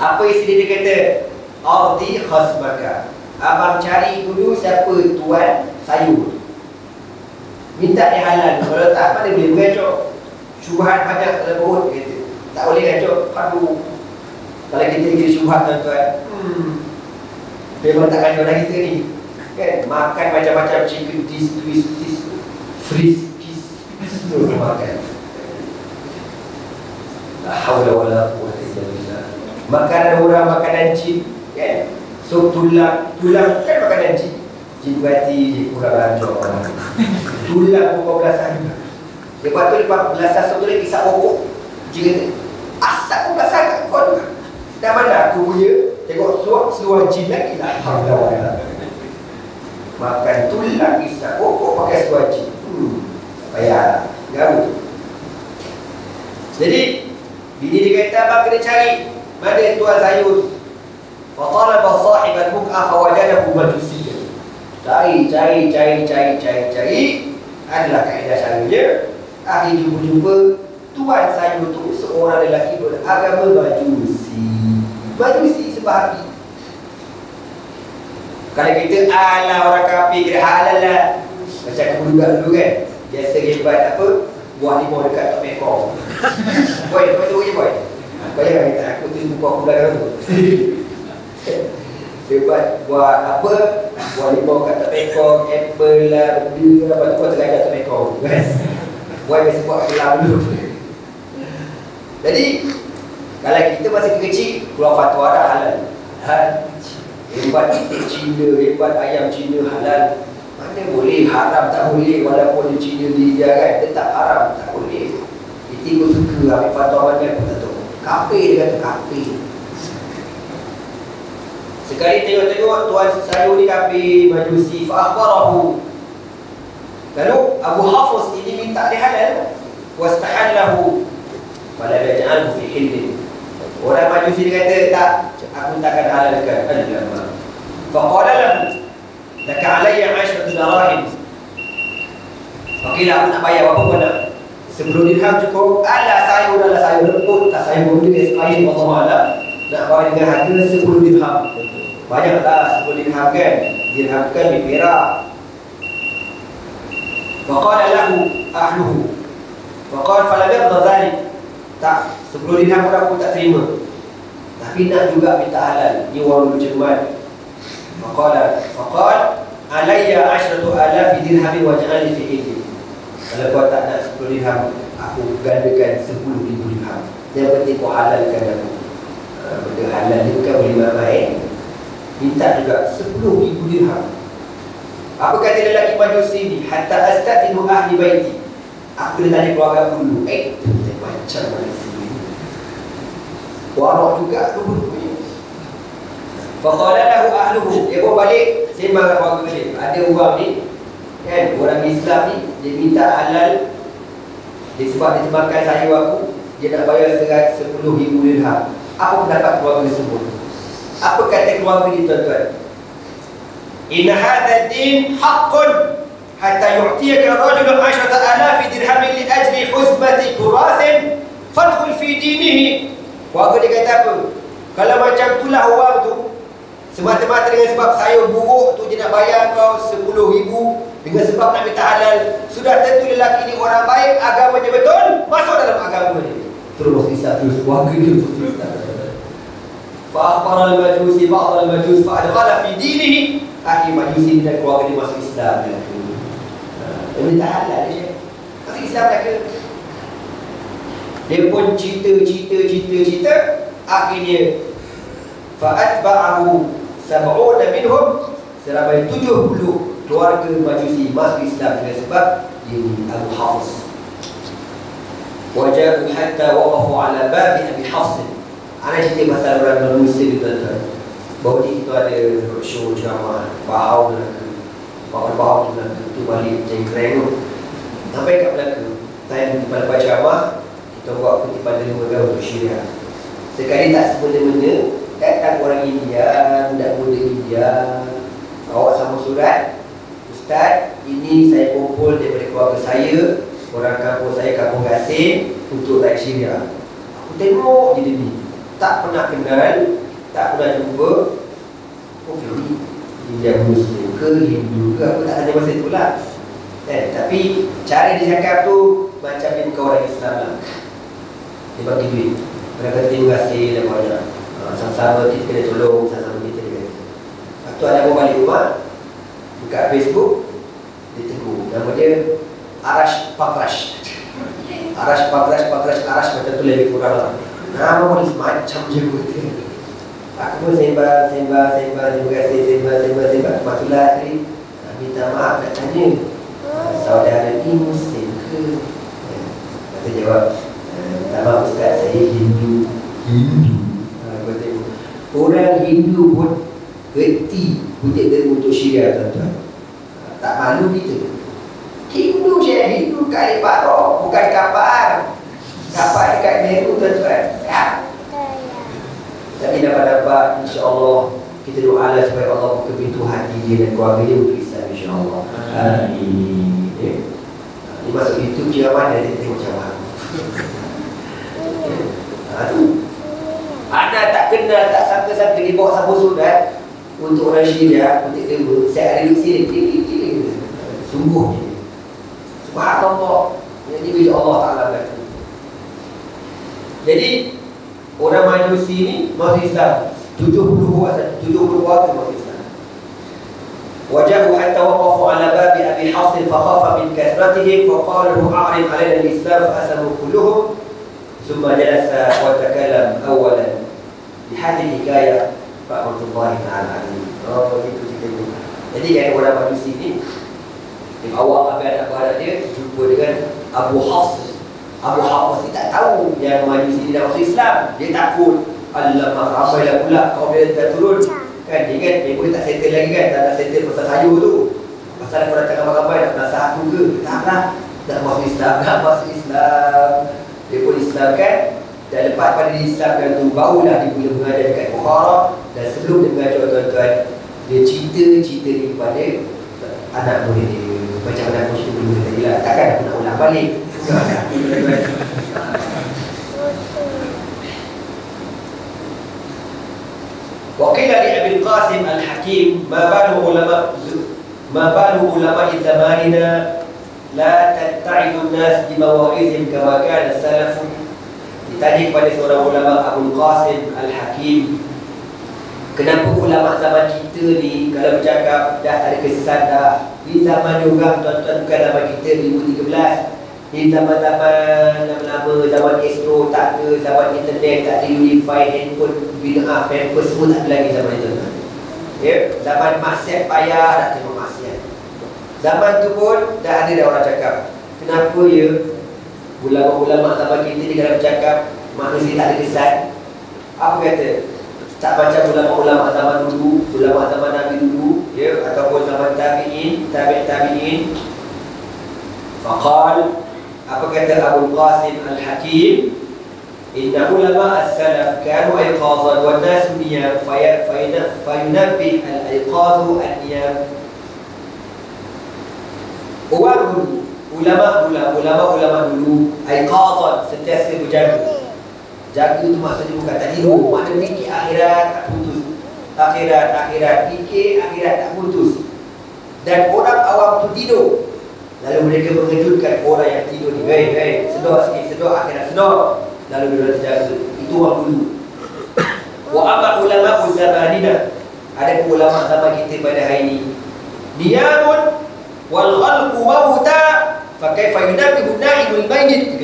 Apa isteri dia kata? Ardi khasmaka, abang cari dulu siapa tuan sayur, minta dia halal. Kalau tak, mana boleh beracok? Syubhat banyak dalam perut, dia kata tak boleh beracok. Aduh, kalau kita kira syubhat tuan-tuan, memang tak kacau dah kita ni kan. Makan macam-macam, chicken this, twist this, freeze this, tu makan. La haula wala quwwata illa billah. Makan ada orang makanan jin kan, so tulang kan makanan jin. Jin berarti je kurang ajar orang. Tulang pun belasan. Lepas tu belasan satu lagi kisah pokok. Jin kata, asap pun belasan kat kau juga. Dah mana aku punya, tengok seluar jin lagi lah. Alhamdulillah. Makan tulang kisah pokok pakai seluar jin. Payah gaul. Jadi bini dia kata, abang kena cari mana tuan sayur. Fatalaba sahib al-buq'a fawajadahu majusiyyan. Cari. Adalah kaedah cara dia. Akhir jumpa tuan sayur tu seorang lelaki beragama Majusi sebab api. Kalau kita ala orang kafir kira halal lah. Macam kebudak dulu kan, biasa hebat apa, buah limau dekat tok mekong. Boy, kau tahu je boy. Kau jangan minta aku tu buka aku belakang tu. Hebat buat apa, buah limau kat tok mekong, apple lah, benda lah, lepas tu kau tergajar tok mekong kan. Boy biasa buat kelam dulu. Jadi kalau kita masih kecil, keluar fatwa dah halal. Hebat itik Cina, hebat ayam Cina halal. Mana boleh, haram tak boleh. Walaupun dia Cina dia kan, tetap haram, tak boleh. Itik pun suka, ambil fatwa banyak pun tak tahu. Kafir, dia kata kafir. Sekali tengok-tengok tuan sayur ni kafir, majusi, fa'akhbarahu. Lalu Abu Hafiz ini minta dia halal, wastahallahu fala yaj'alhu fi hillin. Orang majusi dia kata, tak, aku takkan halalkan. Alamak. Faqala lahu laka alayya 10 dirahim. Okeylah, aku nak bayar berapa pun nak. 10 dirham cukup. Alah sayur adalah sayur lembut, tak sayur benda sekali Allah. Nak bayar dengan harga 10 dirham. Banyaklah 10 dirham kan. Dirham kan di perak. Faqala lahu ahluhu. Faqala falam yaqda dhalik. Tak, 10 dirham pun aku tak terima. Tapi nak juga minta halal. Ni orang bercermat. Faqala alayya 10,000 dirham waj'alni fi ilmi. Kalau kau tak nak 10 dirham, aku gandakan 10,000 dirham. Yang penting kau halalkan aku. Benda halal ni bukan boleh main-main. Minta juga 10,000 dirham. Apa kata lelaki Majusi ni? Hatta astadinu ahli baiti. Aku kena tanya keluarga dulu. Macam mana sini? Warak juga dulu-dulunya. Faqala lahu ahluhu. Dia pun balik sembang dengan keluarga dia. Ada orang ni, kan, orang Islam ni, dia minta halal. Dia sebab dia makan sayur aku, dia nak bayar 10,000 dirham. Apa pendapat keluarga tersebut? Apa kata keluarga ni, tuan-tuan? Inna hadha din haqqun hatta yu'tiyaka rajulun 10,000 dirham li ajli huzmati turathin fadkhul fi dinihi. Keluarga dia kata apa? Kalau macam itulah orang tu, semata-mata dengan sebab sayur buruk tu dia nak bayar kau 10,000, dengan sebab nak minta halal, sudah tentu lelaki ni orang baik, agamanya betul, masuk dalam agama ni. Terus masuk Islam, terus keluarga dia masuk Islam. Fa'akhbar al-majusi ba'd al-majus fa'adkhala fi dinihi. Akhir Majusi dan keluarga dia masuk Islam. Dia minta halal dia masuk Islam tak ke? Dia pun cerita. Akhirnya fa'atba'ahu sab'una minhum, seramai 70 keluarga Majusi masuk Islam dengan sebab dia Abu Hafs. Waja'u hatta waqafu ala babi Abi Hafs. Ana cerita pasal orang Muslim, tuan-tuan. Bahawa ni kita ada roadshow ceramah Bahau Melaka, tu balik Jengkreng tu. Sampai kat Melaka, time kita lepas ceramah, kita buat kutipan derma untuk Syria. Sekali tak semena-mena datang orang India, budak muda India, bawa sama surat, Ustaz, ini saya kumpul daripada keluarga saya, orang kampung saya, kampung Gasim, untuk rakyat Syria. Aku tengok je dia ni, tak pernah kenal, tak pernah jumpa. Ini India Muslim ke Hindu ke, aku tak tanya masa tu lah. Tapi cara dia cakap tu macam dia bukan orang Islam lah. Dia bagi duit, dia kata terima kasih dan banyak, sama-sama kita kena tolong, sama-sama kita kena. Lepas tu ada orang balik rumah, buka Facebook, dia tegur, nama dia Arash Pakrash. Arash macam tu lebih kurang lah. Nama pun macam je kata. Aku pun sembah, terima kasih, sembah. Matulah akhir, minta maaf nak tanya, saudara ni Muslim ke? Kata jawab, minta maaf Ustaz, saya Hindu. Orang Hindu pun reti kutip derma untuk Syria, tuan-tuan. Tak malu kita. Hindu je, Hindu kat Lepak, bukan kapal. Kapal dekat Meru, tuan-tuan. Ya. Tapi dapat insya-Allah kita doalah supaya Allah buka pintu hati dia dan keluarga dia untuk Islam, insya-Allah. Amin. Dia masuk YouTube ceramah dia tengok ceramah. Tu. Ada tak kenal, tak sangka-sangka dia bawa sabu surat untuk orang Syria, untuk dia. Saya ada di sini, gila. Sungguh ni. Subhanallah. Jadi bila Allah Taala berkata. Jadi orang Majusi ni masuk Islam 70 warga masuk Islam. Wajahu hatta waqafu ala babi Abi Hafs fa khafa min kathratihim fa qalu a'rid alaina al-islam fa aslamu kulluhum thumma jalasa wa takallam awalan bi hadhihi hikayah rahmatullahi ta'ala alaihi. Itu cerita. Jadi kan orang Majusi ni dia bawa anak-anak dia jumpa dengan Abu Hafs. Abu Hafs ni tak tahu yang Majusi ni dah masuk Islam. Dia takut, alamak ramailah pula kaum dia dah turun. Kan dia kan, dia pun tak settle lagi kan, tak nak settle pasal sayur tu. Pasal aku datang ramai-ramai nak nasah aku ke? Tak lah, nak masuk Islam. Dia pun Islam kan. Dan lepas pada dia Islamkan tu, barulah dia boleh mengajar dekat Bukhara. Dan sebelum dia mengajar, tuan-tuan, dia cerita ni kepada anak murid dia. Macam mana aku cerita dulu tadi lah. Takkan aku nak ulang balik. وقيل لأبي القاسم الحكيم ما بال علماء زماننا la tatta'idu an-nas bi mawa'izihim kama kana as-salaf. Ditanya kepada seorang ulama, Abul Qasim Al-Hakim, kenapa ulama zaman kita ni kalau bercakap dah tak ada kesan dah. Di zaman orang tuan-tuan, bukan zaman kita 2013. Di zaman-zaman lama-lama, zaman Astro tak ada, zaman internet tak ada, unified handphone, bina pampers semua tak ada lagi zaman itu. Ya, zaman maksiat payah nak terima maksiat. Zaman tu pun dah ada dah orang cakap. Kenapa ya ulama-ulama zaman kita ni kalau bercakap manusia tak ada kesan? Apa kata? Tak macam ulama-ulama zaman dulu, ulama zaman Nabi dulu, ya, ataupun zaman tabi'in, tabi'in. Faqal, apa kata Abul Qasim Al-Hakim, inna ulama as-salaf kanu ayqazan wa an-nas niyam fayunabbih al-ayqazu an-niyam. Orang dulu, ulama dulu ayqazan, sentiasa berjaga. Jaga tu maksudnya bukan tak tidur, maknanya fikir akhirat tak putus. Akhirat, fikir akhirat tak putus. Dan orang awam tu tidur, lalu mereka mengejutkan orang yang tidur ni. Hei, sedar sikit, sedar akhirat, sedar. Lalu dia terjaga. Itu orang dulu. Wa amma ulama zamanina, ada ulama zaman kita pada hari ini, niyamun wal khalqu mauta fa kaifa yunabbihu na'imul mayyit.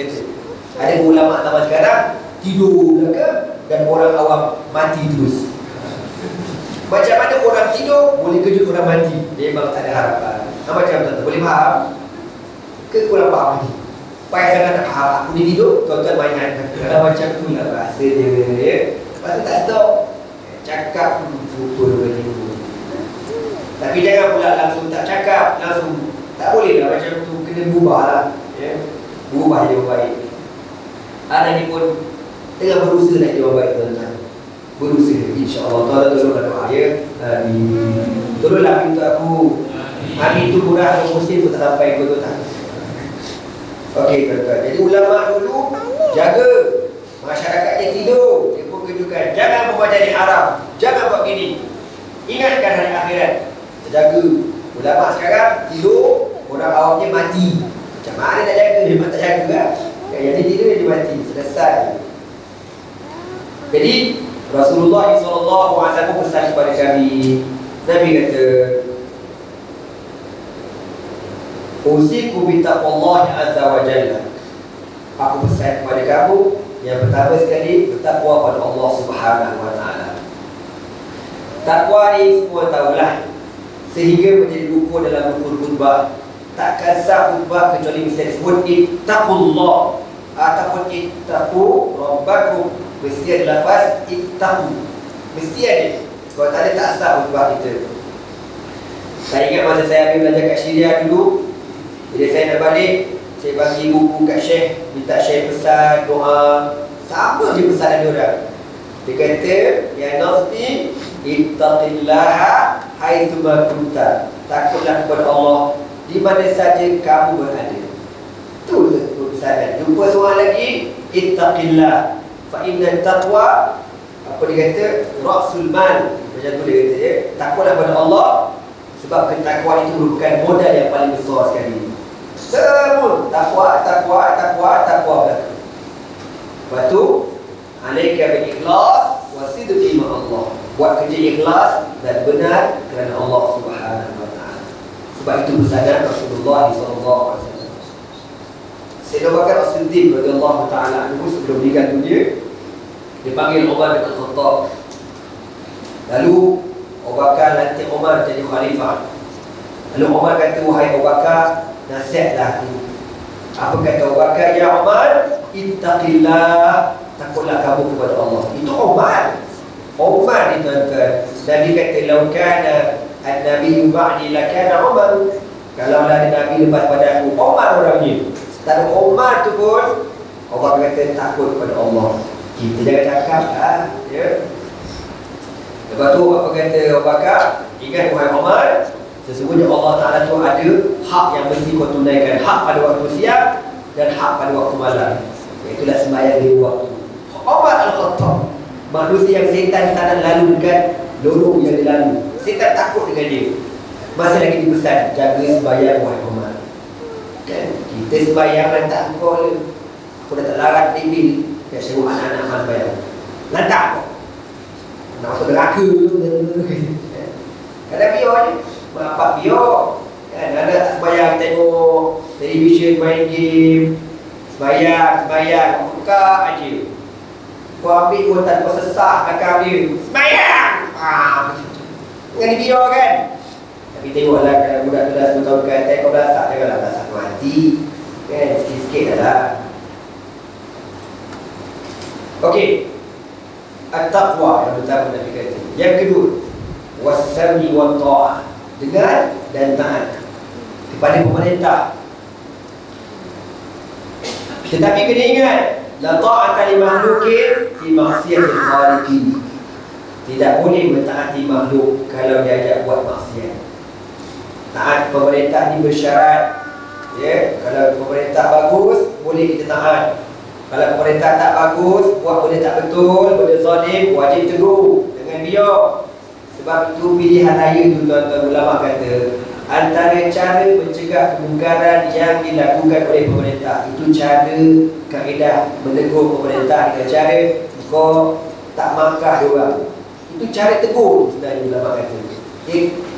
Ada ulama zaman sekarang tidur belaka dan orang awam mati terus. Macam mana orang tidur boleh kejut orang mati? Dia memang tak ada harapan. Macam tu, boleh faham? Ke kurang faham ni? Payah sangat nak faham. Aku ni tidur, tuan-tuan mainan. Macam tu lah bahasa dia. Lepas tu tak tahu cakap pukul benda. Tapi jangan pula langsung tak cakap, langsung tak boleh lah macam tu. Kena berubah lah, ya? Berubah dia baik. Anak ni pun tengah berusaha nak jawab baik, tuan-tuan. Berusaha, insya-Allah. Tuan-tuan tolonglah doa, ya. Tolonglah pintu aku. Amin tu murah, musim pun tak sampai ke tuan-tuan. Okey, tuan-tuan. Jadi ulama dulu jaga masyarakat dia tidur, dia pun kejukan. Jangan buat jadi haram, jangan buat gini. Ingatkan hari akhirat. Jaga. Ulama sekarang tidur, orang awamnya mati. Macam mana nak jaga? Dia memang tak jaga lah. Yang dia tidur, dia mati. Selesai. Jadi Rasulullah SAW pesan kepada kami. Nabi kata, usiku bitaqwallahi azza wa jalla. Aku pesan kepada kamu, yang pertama sekali, bertakwa pada Allah Subhanahu wa taala. Takwa ni semua tahulah, sehingga menjadi rukun dalam rukun khutbah. Takkan sah khutbah kecuali mesti disebut ittaqullah ataupun ittaqu rabbakum. Mesti ada lafaz ittaqu, mesti ada. Kalau tak ada, tak sah khutbah kita. Saya ingat masa saya ambil belajar kat Syria dulu, bila saya nak balik, saya bagi buku kat Syekh, minta Syekh pesan doa. Sama je pesanan dia orang. Dia kata, ya Nasbi, ittaqillaha haitsu ma kunta. Takutlah kepada Allah di mana saja kamu berada. Itu pesanan. Jumpa seorang lagi, ittaqillah fa inna taqwa, apa dia kata, ra'sul mal. Macam tu dia kata, ya. Takutlah kepada Allah sebab ketakwaan itu merupakan modal yang paling besar sekali. Semua takwa belaka. Lepas tu, alaika bil ikhlas wa sidqi ma Allah. Buat kerja ikhlas dan benar kerana Allah Subhanahu wa taala. Sebab itu pesanan Rasulullah SAW. Sayyidina Abu Bakar As-Siddiq radhiyallahu taala anhu sebelum meninggal dunia, dipanggil Umar bin Khattab. Lalu Abu Bakar lantik Umar jadi khalifah. Lalu Umar kata, wahai Abu Bakar, nasihatlah aku. Apa kata Abu Bakar? Ya Umar, ittaqillah, takutlah kamu kepada Allah. Itu Umar. Umar ni tuan-tuan. Nabi kata, lau kana an-nabiyyu ba'di lakana Umar. Kalau ada Nabi lepas pada aku, Umar orangnya. Tak ada Umar tu pun, Abu Bakar kata takut kepada Allah. Kita jangan cakap lah, ya. Lepas tu apa kata Abu Bakar? Ingat wahai Umar, sesungguhnya Allah Ta'ala tu ada hak yang mesti kau tunaikan. Hak pada waktu siang dan hak pada waktu malam. Itulah sembahyang di waktu. Umar Al-Khattab, manusia yang setan tak nak lalu dekat lorong yang dia lalu. Setan takut dengan dia. Masih lagi dipesan, jaga sembahyang wahai Umar. Kan? Kita sembahyang lantak kau le. Aku dah tak larat bil. Ya seru anak-anak hang bayang. Lantak kau. Nak masuk neraka. Kadang biar je. Bapak biar. Kan ada tak sembahyang tengok television, main game. Sembahyang buka aja. Kau ambil kuatan, kau sesak belakang dia. Sembahyang! Dengan dia kan. Tapi tengoklah kalau budak tu dah 10 tahun ke atas, kau belasak, janganlah belasak tu hati. Kan, sikit-sikit dah lah. Okey. At-taqwa yang pertama Nabi kata. Yang kedua, was-sam'i wa ta'ah. Dengar dan taat kepada pemerintah. Tetapi kena ingat, la ta'ata li makhluqin fi ma'siyatil khaliqin. Tidak boleh mentaati makhluk kalau dia ajak buat maksiat. Taat pemerintah ni bersyarat. Ya, kalau pemerintah bagus, boleh kita taat. Kalau pemerintah tak bagus, buat benda tak betul, benda zalim, wajib tegur dengan dia. Sebab itu pilihan raya tu tuan-tuan ulama kata, antara cara mencegah kemungkaran yang dilakukan oleh pemerintah, itu cara kaedah menegur pemerintah dengan cara kau tak markah diorang. Itu cara tegur sebenarnya ulama kata.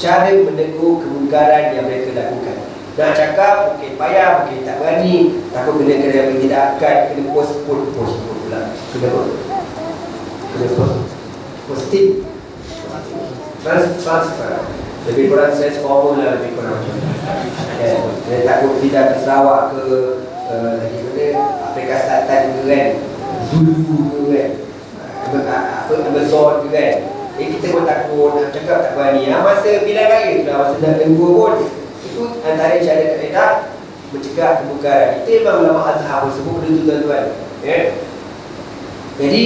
Cara menegur kemungkaran yang mereka lakukan. Nak cakap mungkin payah, mungkin tak berani, takut kena tindakan, kena post pula. Kena posting transfer. Lebih kurang transformer lah, lebih kurang macam dia takut tidak ke Sarawak ke lagi mana Afrika Selatan ke kan, Zulu ke kan, Amazon ke kan. Kita pun takut, nak cakap tak berani. Masa pilihan raya tu lah, masa nak tenggur pun, itu antara cara kaedah mencegah kemungkaran. Itu memang ulama Azhar pun sebut benda tu tuan-tuan. Jadi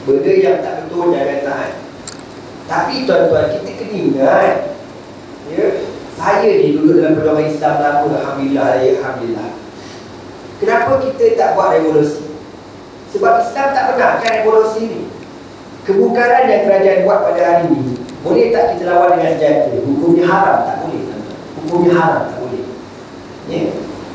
benda yang tak betul jangan tahan. Tapi tuan-tuan, kita kena ingat, saya ni duduk dalam perjuangan Islam lama, alhamdulillah, alhamdulillah. Kenapa kita tak buat revolusi? Sebab Islam tak benarkan revolusi ni. Kemungkaran yang kerajaan buat pada hari ini, boleh tak kita lawan dengan senjata? Hukumnya haram, tak boleh. Hukumnya haram, tak boleh.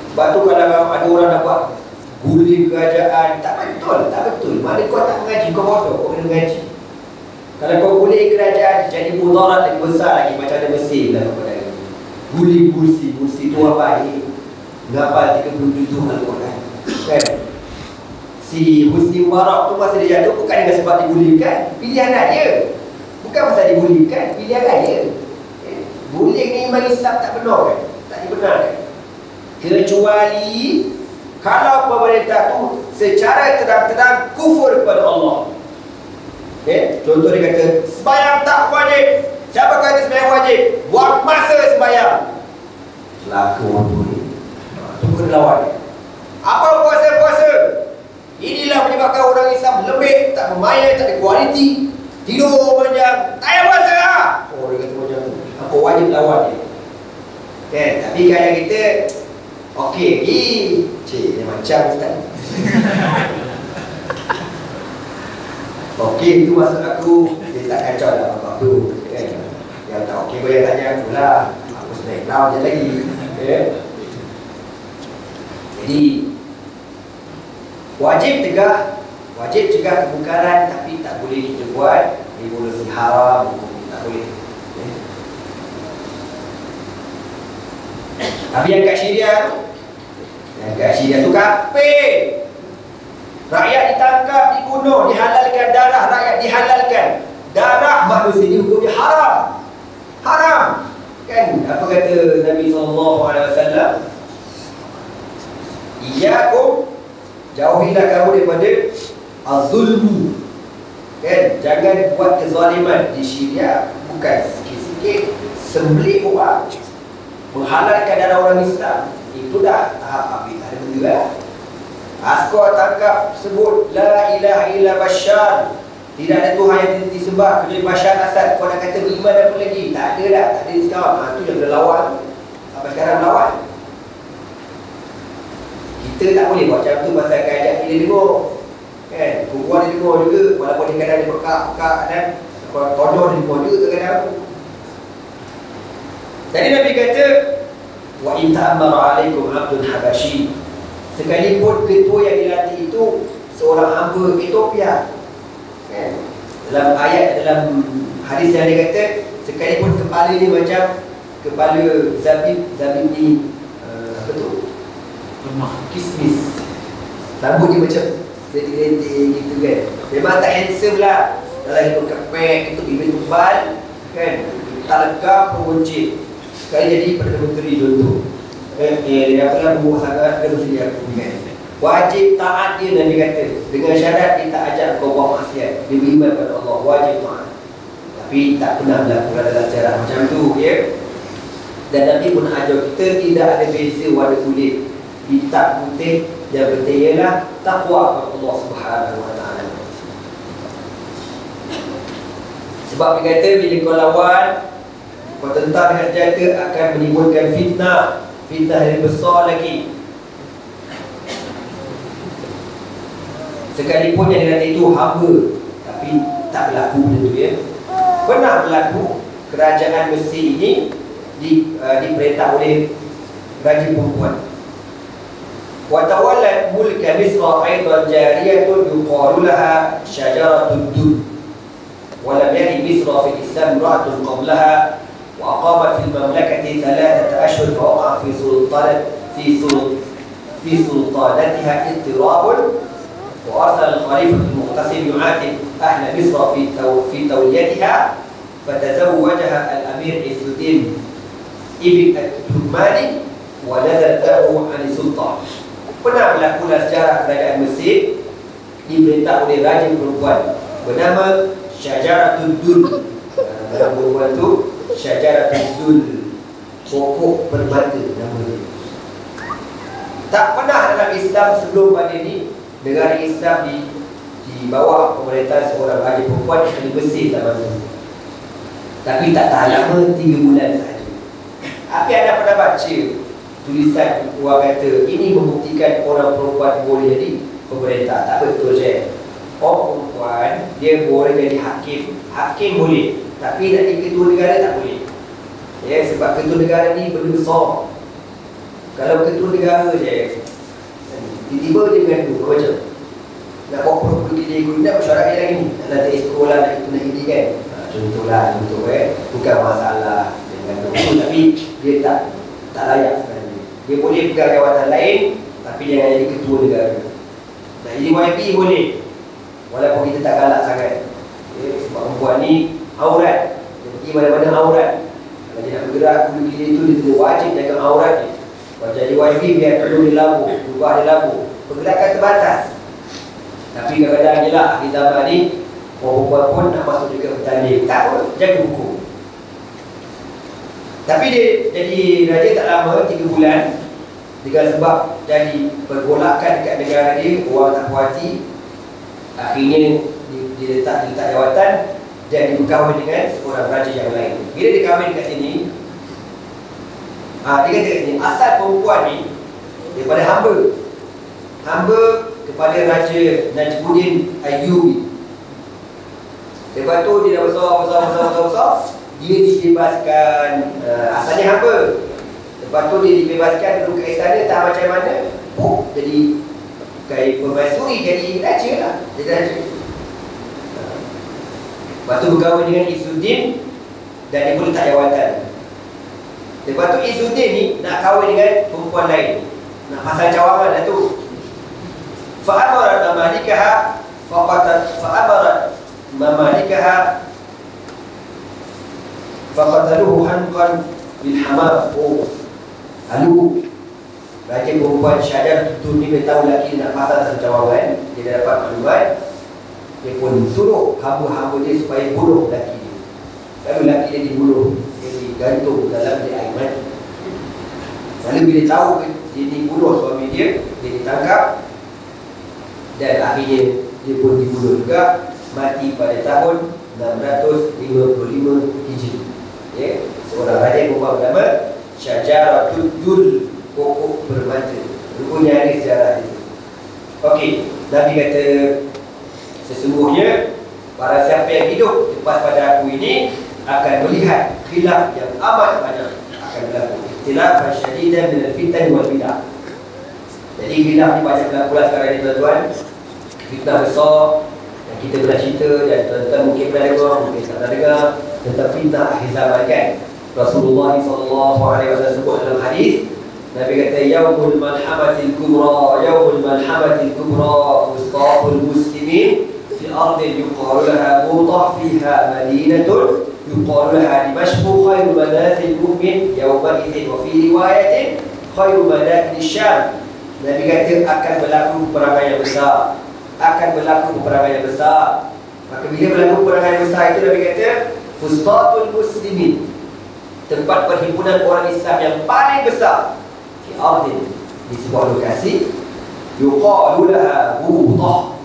Sebab tu kalau ada orang nak buat guling kerajaan, tak betul, tak betul. Mana kau tak mengaji, kau bodoh, kau kena mengaji. Kalau kau guling kerajaan, jadi mudarat lagi besar lagi, macam ada Mesir lah kepada ini. Guling kursi tu apa ini? Ngapal 37 Al-Quran. Kan? Si Husni Mubarak tu masa dia jatuh bukan dengan sebab digulingkan, pilihan dia. Bukan pasal digulingkan, pilihan dia. Guling ni memang Islam tak benar kan? Tak dibenarkan. Kecuali kalau pemerintah tu secara terang-terang kufur kepada Allah. Contoh dia kata, sembahyang tak wajib. Siapa kata sembahyang wajib? Buat masa sembahyang. Laku ni. Itu kena lawan. Apa puasa-puasa? Inilah menyebabkan orang Islam lembik, tak bermain, tak ada kualiti, tidur panjang, tak payah puasa lah. Oh, dia kata macam tu. Apa wajib lawan dia? Kan? Tapi kadang kita okey, cik, dia macam Ustaz. Okey, itu maksud aku, dia tak kacau lah apa tu kan? Yang tak okey boleh tanya aku lah. Aku snack down je lagi. Jadi wajib cegah kemungkaran, tapi tak boleh kita buat revolusi haram, tak boleh. Tapi yang kat Syria tu kafir. Rakyat ditangkap, dibunuh, dihalalkan darah rakyat, dihalalkan darah manusia, ini hukumnya haram. Haram. Kan apa kata Nabi SAW? Iyyakum, jauhilah kamu daripada az-zulmu. Kan, jangan buat kezaliman. Di Syria bukan sikit-sikit sembelih orang, menghalalkan darah orang Islam. Itu dah tahap habis, ada benda lah. Askar tangkap sebut la ilaha illa Bashar, tidak ada Tuhan yang disembah kecuali Bashar Assad. Kau nak kata beriman apa lagi? Tak ada dah, tak ada sekarang. Itu yang kena lawan. Sampai sekarang lawan. Kita tak boleh buat macam tu pasal ajak dia dengar. Kan? Perempuan dia dengar juga, walaupun dia kadang dia pekak-pekak dan kodoh dia dengar juga kadang-kadang. Jadi Nabi kata Wa in ta'ammara 'alaikum 'abdun habasyi. Sekalipun ketua yang dilantik itu seorang hamba Ethiopia. Dalam hadis yang dia kata, sekalipun kepala dia macam kepala zabib ni apa tu? Kismis. Rambut dia macam lentik-lentik gitu kan. Memang tak handsome lah. Dalam hidup kepek, itu bibir tebal kan. Tak legam pun buncit. Sekali jadi Perdana Menteri contoh. Dia apalah buah sangat ke menteri aku kan. Wajib taat dia, Nabi kata. Dengan syarat dia tak ajak kau buat maksiat. Dia beriman pada Allah, wajib taat. Tapi tak pernah melakukan dalam cara macam tu ya. Dan Nabi pun ajar kita tidak ada beza warna kulit. Hitam putih, yang penting ialah takwa kepada Allah Subhanahu wa taala. Sebab dia kata bila kau lawan, kau tentang dengan senjata akan menimbulkan fitnah. Fitnah yang besar lagi. Sekalipun yang nanti itu hamba, tapi tak berlaku benda tu ya. Pernah berlaku kerajaan Mesir ini diperintah oleh raja perempuan. Wa tawallat mulka Misra aidan jariyatun yuqalu laha syajaratud dur. Wa lam yali Misra fil Islam imra'atun qablaha wa aqamat fil mamlakati 3 ashhur fa waqa fi sultanatiha ittirabun. وأرسل الخليفة المعتصم يعاتب أهل مصر في توليتها فتزوجها الأمير عز الدين ابن التركماني ونزل له عن السلطان. Pernah berlaku sejarah kerajaan Mesir diperintah oleh raja perempuan bernama Syajaratud Dul. Nama perempuan itu Syajaratud Dul, pokok permata nama dia. Tak pernah dalam Islam sebelum pada ini negara Islam di bawah pemerintahan seorang raja perempuan di Mesir zaman itu. Tapi tak tahan lama, 3 bulan sahaja. Tapi anda pernah baca tulisan orang kata ini membuktikan orang perempuan boleh jadi pemerintah? Tak betul je. Orang perempuan dia boleh jadi hakim. Hakim boleh, tapi nak jadi ketua negara tak boleh. Ya, sebab ketua negara ni benda besar. Kalau ketua negara je tiba-tiba dia mengadu macam nak bawa produk dia guna masyarakat lagi ni, nak nanti sekolah nak itu nak ini kan. Contohlah contoh bukan masalah dengan itu, tapi dia tak layak sebenarnya. Dia boleh pegang jawatan lain tapi jangan jadi ketua negara. Nak jadi YB boleh walaupun kita tak galak sangat sebab perempuan ni aurat, dia pergi mana-mana aurat. Kalau dia nak bergerak kulit dia itu dia wajib jaga aurat dia. Kalau jadi YB biar perlu dia labur, berubah dia labur, pergerakan terbatas. Tapi kadang-kadang je lah di zaman ni perempuan pun nak masuk juga bertanding. Tak apa, jaga hukum. Tapi dia jadi raja tak lama, 3 bulan. Dengan sebab jadi pergolakan dekat negara dia, orang tak puas hati, akhirnya dia letak jawatan dan dia berkahwin dengan seorang raja yang lain. Bila dia kahwin kat sini, dia kata kat sini, asal perempuan ni daripada hamba kepada Raja Najmuddin Ayyubi. Lepas tu dia dah besar, dia dibebaskan. Asalnya hamba. Lepas tu dia dibebaskan duduk kat istana, tak macam mana, jadi kayak permaisuri, jadi raja lah. Jadi raja. Lepas tu berkahwin dengan Izzuddin dan dia pun letak jawatan. Lepas tu Izzuddin ni nak kahwin dengan perempuan lain, nak pasang cawangan lah tu. Fa'amarat mamalikaha faqataluhu hanqan bil hamam. Lalu raja perempuan Syajaratud Dul ni beritahu lelaki nak pasang satu cawangan. Dia dah dapat maklumat, dia pun suruh hamba-hamba dia supaya bunuh lelaki dia. Lalu lelaki dia dibunuh, dia digantung dalam air mati. Lalu bila tahu dia dibunuh suami dia ditangkap dan akhirnya dia pun dibunuh juga, mati pada tahun 655 Hijri. Ya, seorang raja perempuan bernama Syajaratud Dul, pokok permata. Rupanya ada sejarah itu. Okey, Nabi kata sesungguhnya para siapa yang hidup lepas pada aku ini akan melihat khilaf yang amat banyak akan berlaku. ikhtilafan syadidan min al-fitan wal bid'ah. Jadi khilaf ni banyak berlaku sekarang ni tuan-tuan. Fitnah besar yang kita pernah cerita dan tuan-tuan mungkin pernah dengar, mungkin tak pernah dengar tentang fitnah akhir zaman kan. Rasulullah SAW sebut dalam hadis, Nabi kata yaumul malhamatil kubra, yaumul malhamatil kubra fustaqul muslimin fi ardin yuqalu laha Mutah fiha madinatun yuqalu laha Dimashq khairu manazil mu'min yawma idzin wa fi riwayatin khairu manazil Syam. Nabi kata akan berlaku peperangan yang besar, akan berlaku peperangan yang besar. Maka bila berlaku peperangan yang besar itu Nabi kata fustaqul muslimin, tempat perhimpunan orang Islam yang paling besar, fi ardin, di sebuah lokasi, yuqalu laha Mutah,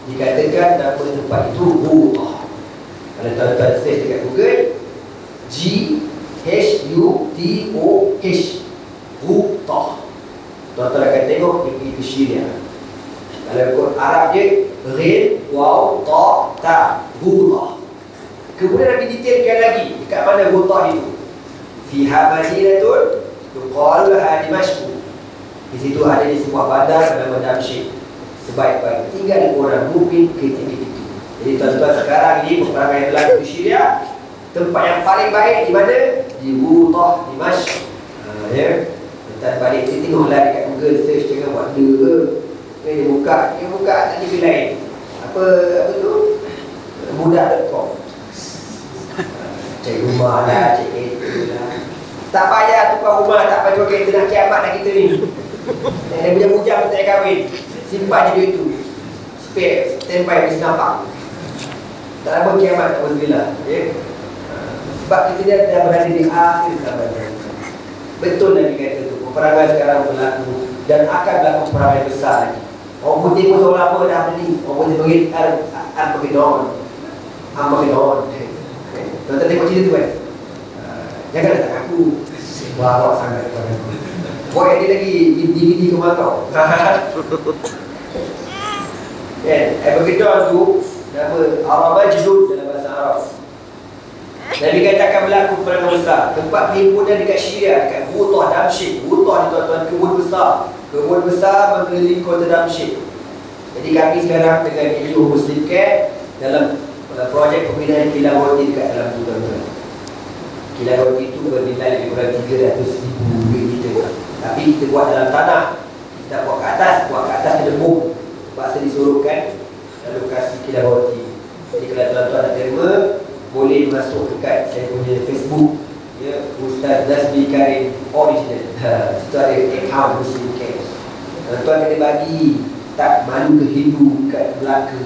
dikatakan nama tempat itu Mutah. Kalau tuan-tuan search dekat Google, G-H-U-T-O-H, Mutah, tuan-tuan akan tengok dia pergi ke Syria. Kalau ikut Arab dia Ghin, Waw, Ta, Ta, Mutah. Kemudian Nabi detailkan lagi dekat mana Mutah itu. Fiha madinatun yuqalu laha Dimashq. Di situ ada di sebuah bandar bernama Damsyik. Sebaik-baik tinggal orang mukmin ketika itu. Jadi tuan-tuan, sekarang ini peperangan yang berlaku di Syria, tempat yang paling baik di mana? Di Mutah, Dimashq. Ya. Tuan balik kita tengoklah dekat Google, search jangan buat dia. Dia buka tadi bila lain. Apa tu? Mudah.com. Cek rumah lah, cek itu lah. Tak payah tukar rumah, tak payah jual kereta, nak kiamat dah kita ni. Dia bujang-bujang tak kahwin. Simpan je duit tu. Spare, standby mesti nampak. Tak lama kiamat, alhamdulillah. Okay? Sebab kita dah berada di akhir zaman. Betul Nabi kata tu, peperangan sekarang berlaku dan akan berlaku peperangan yang besar lagi. Orang putih pun seorang lama dah beli. Orang putih panggil Armageddon. Armageddon. Tuan-tuan tengok cerita tu kan? Jangan datang aku. Wah, awak sangat tuan. Boy, ada lagi DVD ke kau. Armageddon tu nama Armageddon dalam bahasa Arab. Nabi kata akan berlaku peperangan besar. Tempat perhimpunan dekat Syria, dekat Mutah, Damsyik. Mutah ni tuan-tuan, kebun besar. Kebun besar mengelilingi kota Damsyik. Jadi kami sekarang dengan NGO Muslim Care dalam projek pembinaan kilang roti dekat dalam tu tuan-tuan. Kilang roti itu bernilai lebih kurang 300,000 duit kita. Tapi kita buat dalam tanah. Kita buat ke atas kena bom. Paksa disuruhkan lokasi kilang roti. Jadi kalau tuan-tuan nak terima, boleh masuk dekat saya punya Facebook, ya, Ustaz Nazmi Karim Original. Situ ada account Muslim Care. Tuan kena bagi, tak malu ke Hindu kat Melaka.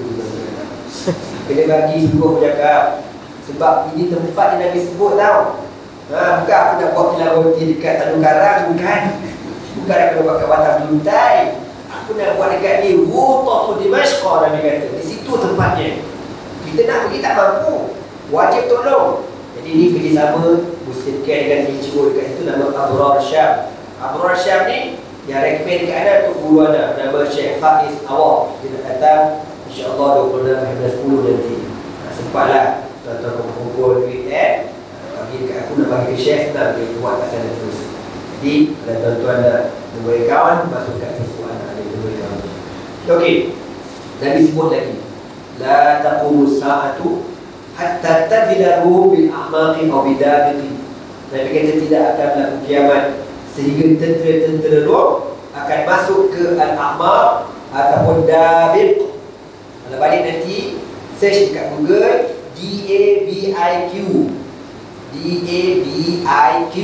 Kena bagi seluruh bercakap. Sebab ini tempat yang Nabi sebut tau. Bukan aku nak buat kilang roti dekat Tanjung Karang, bukan. Bukan aku nak buat kat Batam Bintai. Aku nak buat dekat ni Mutah Dimashq, Nabi kata. Di situ tempatnya. Kita nak pergi tak mampu, wajib tolong. Jadi ini kerjasama Muslim Care dengan NGO dekat situ, nama Abrar Syam. Abrar Syam ni yang recommend dekat anak tu guru anak, nama Syekh Faiz Awad. Dia nak datang InsyaAllah 26/10 nanti. Sempatlah tuan-tuan kumpul duit bagi dekat aku, nak bagi ke Syekh, nak boleh buat kat sana terus. Jadi kalau tuan-tuan nak nombor akaun, masuk kat Facebook anak ada nombor akaun. Okey, Nabi sebut lagi, la taqumu sa'atu hatta tadhilaru bil a'maqi aw bidabiqi. Nabi kata tidak akan berlaku kiamat sehingga tentera-tentera Rom akan masuk ke al-a'maq ataupun dabiq. Kalau balik nanti search dekat Google DABIQ. DABIQ.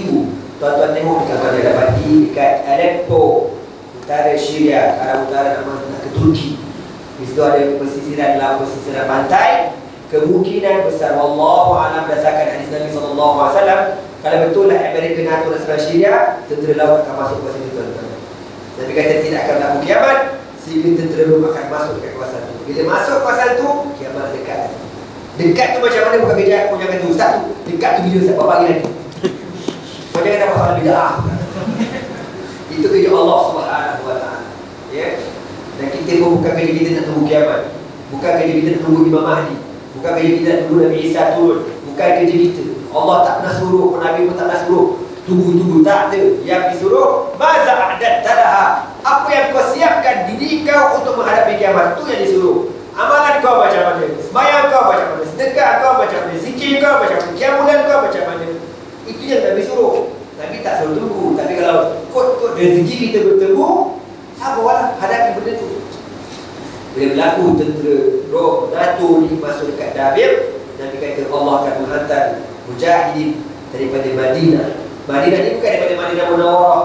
Tuan-tuan tengok dekat mana dapati, dekat Aleppo, utara Syria, arah utara nak ke Turki. Di situ ada pesisiran laut, pesisiran pantai. Kemungkinan besar wallahu a'lam berdasarkan hadis Nabi SAW, kalau betul lah Amerika, NATO dan sebelah Syria, tentera laut akan masuk ke situ tuan-tuan. Nabi kata tidak akan berlaku kiamat sehingga tentera Rom akan masuk ke kawasan itu. Bila masuk kawasan itu, kiamat dekat. Dekat tu macam mana? Bukan kerja aku jangan tu Ustaz tu. Dekat tu bila Ustaz pagi lagi. Kau jangan dapat soalan bid'ah. Itu kerja Allah SWT. Ya. Dan kita pun bukan kerja kita nak tunggu kiamat. Bukan kerja kita nak tunggu Imam Mahdi. Bukan kerja kita nak tunggu Nabi Isa turun. Bukan kerja kita. Allah tak pernah suruh, Nabi pun tak pernah suruh. Tunggu-tunggu, tak ada. Yang disuruh, maza a'datta laha, apa yang kau siapkan diri kau untuk menghadapi kiamat, itu yang disuruh. Amalan kau macam mana, sembahyang kau macam mana, sedekah kau macam mana, zikir kau macam mana, qiyamulan kau macam mana. Itu yang Nabi suruh. Nabi tak suruh tunggu. Tapi kalau kod rezeki kita bertemu, sabarlah hadapi benda tu. Bila berlaku tentera roh NATO ni masuk dekat Dabir, Nabi kata Allah akan menghantar mujahidin daripada Madinah. Madinah ni bukan daripada Madinah Munawwarah,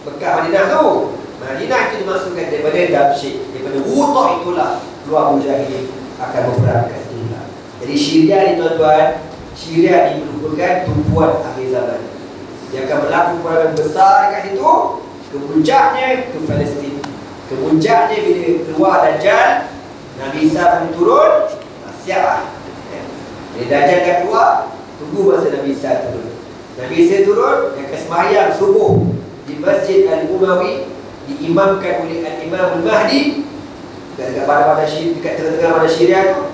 Mekah Madinah tu. Madinah itu dimasukkan daripada Damsyik, daripada Wuta itulah keluar mujahidin akan berperang kat situ. Jadi Syria ni tuan-tuan, Syria ni merupakan tumpuan akhir zaman. Dia akan berlaku peperangan besar dekat situ. Kemuncaknya ke Palestin. Kemuncaknya bila keluar Dajjal, Nabi Isa pun turun, siap lah. Bila Dajjal dah keluar, tunggu masa Nabi Isa turun. Nabi Isa turun, dia akan sembahyang subuh di Masjid Al-Umawi, diimamkan oleh Al-Imam Al-Mahdi dekat tengah-tengah pada Syria tu.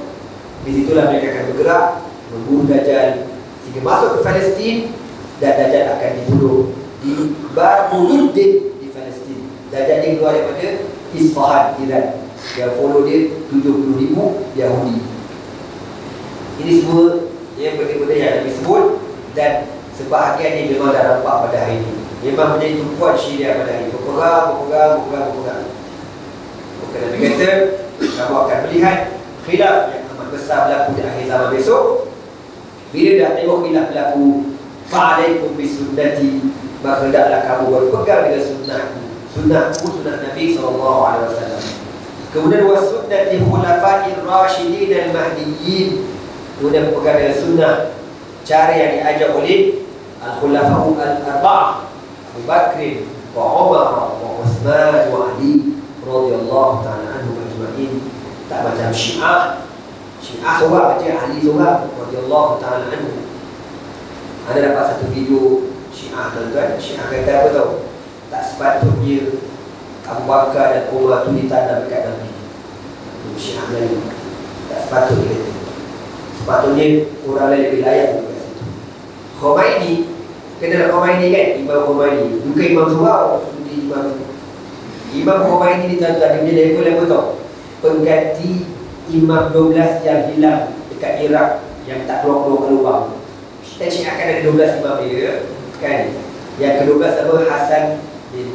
Di situlah mereka akan bergerak membunuh Dajjal sehingga masuk ke Palestin, dan Dajjal akan dibunuh di Babuluddin di Palestin. Dajjal dia keluar daripada Isfahan, Iran. Yang follow dia 70,000 Yahudi. Ini semua yang benda-benda yang Nabi sebut, dan sebahagiannya memang dah nampak pada hari ini. Memang menjadi tumpuan Syria pada hari ini. Berpegang. Maka Nabi kata, kamu akan melihat khilaf yang amat besar berlaku di akhir zaman besok. Bila dah tengok khilaf berlaku, fa'alaikum bisunnati, maka hendaklah kamu berpegang dengan sunnahku. Sunnah Nabi SAW. Kemudian wasunnati khulafa'ir rasyidin al-mahdiyyin, kemudian berpegang dengan sunnah cara yang diajar oleh al-khulafa'u al-arba'ah, Abu Bakr wa Umar wa Utsman wa Ali radhiyallahu ta'ala anhum ajma'in. Tak macam Syiah seorang baca, ahli seorang radhiyallahu ta'ala anhu. Ada dapat satu video Syiah tuan-tuan. Syiah kata apa tahu? Tak sepatutnya Abu Bakar dan Umar tu ditandang dekat Nabi. Itu Syiah Melayu. Tak sepatutnya kata. Sepatutnya orang lain lebih layak dekat situ. Khomeini, kenal Khomeini kan? Imam Khomeini. Bukan Imam Surau, Imam Khomeini ni tuan-tuan, dia punya level apa tahu? Pengganti Imam 12 yang hilang dekat Iraq, yang tak keluar-keluar ke lubang. Kita syiarkan ada 12 imam dia kan. Yang ke-12 nama Hasan bin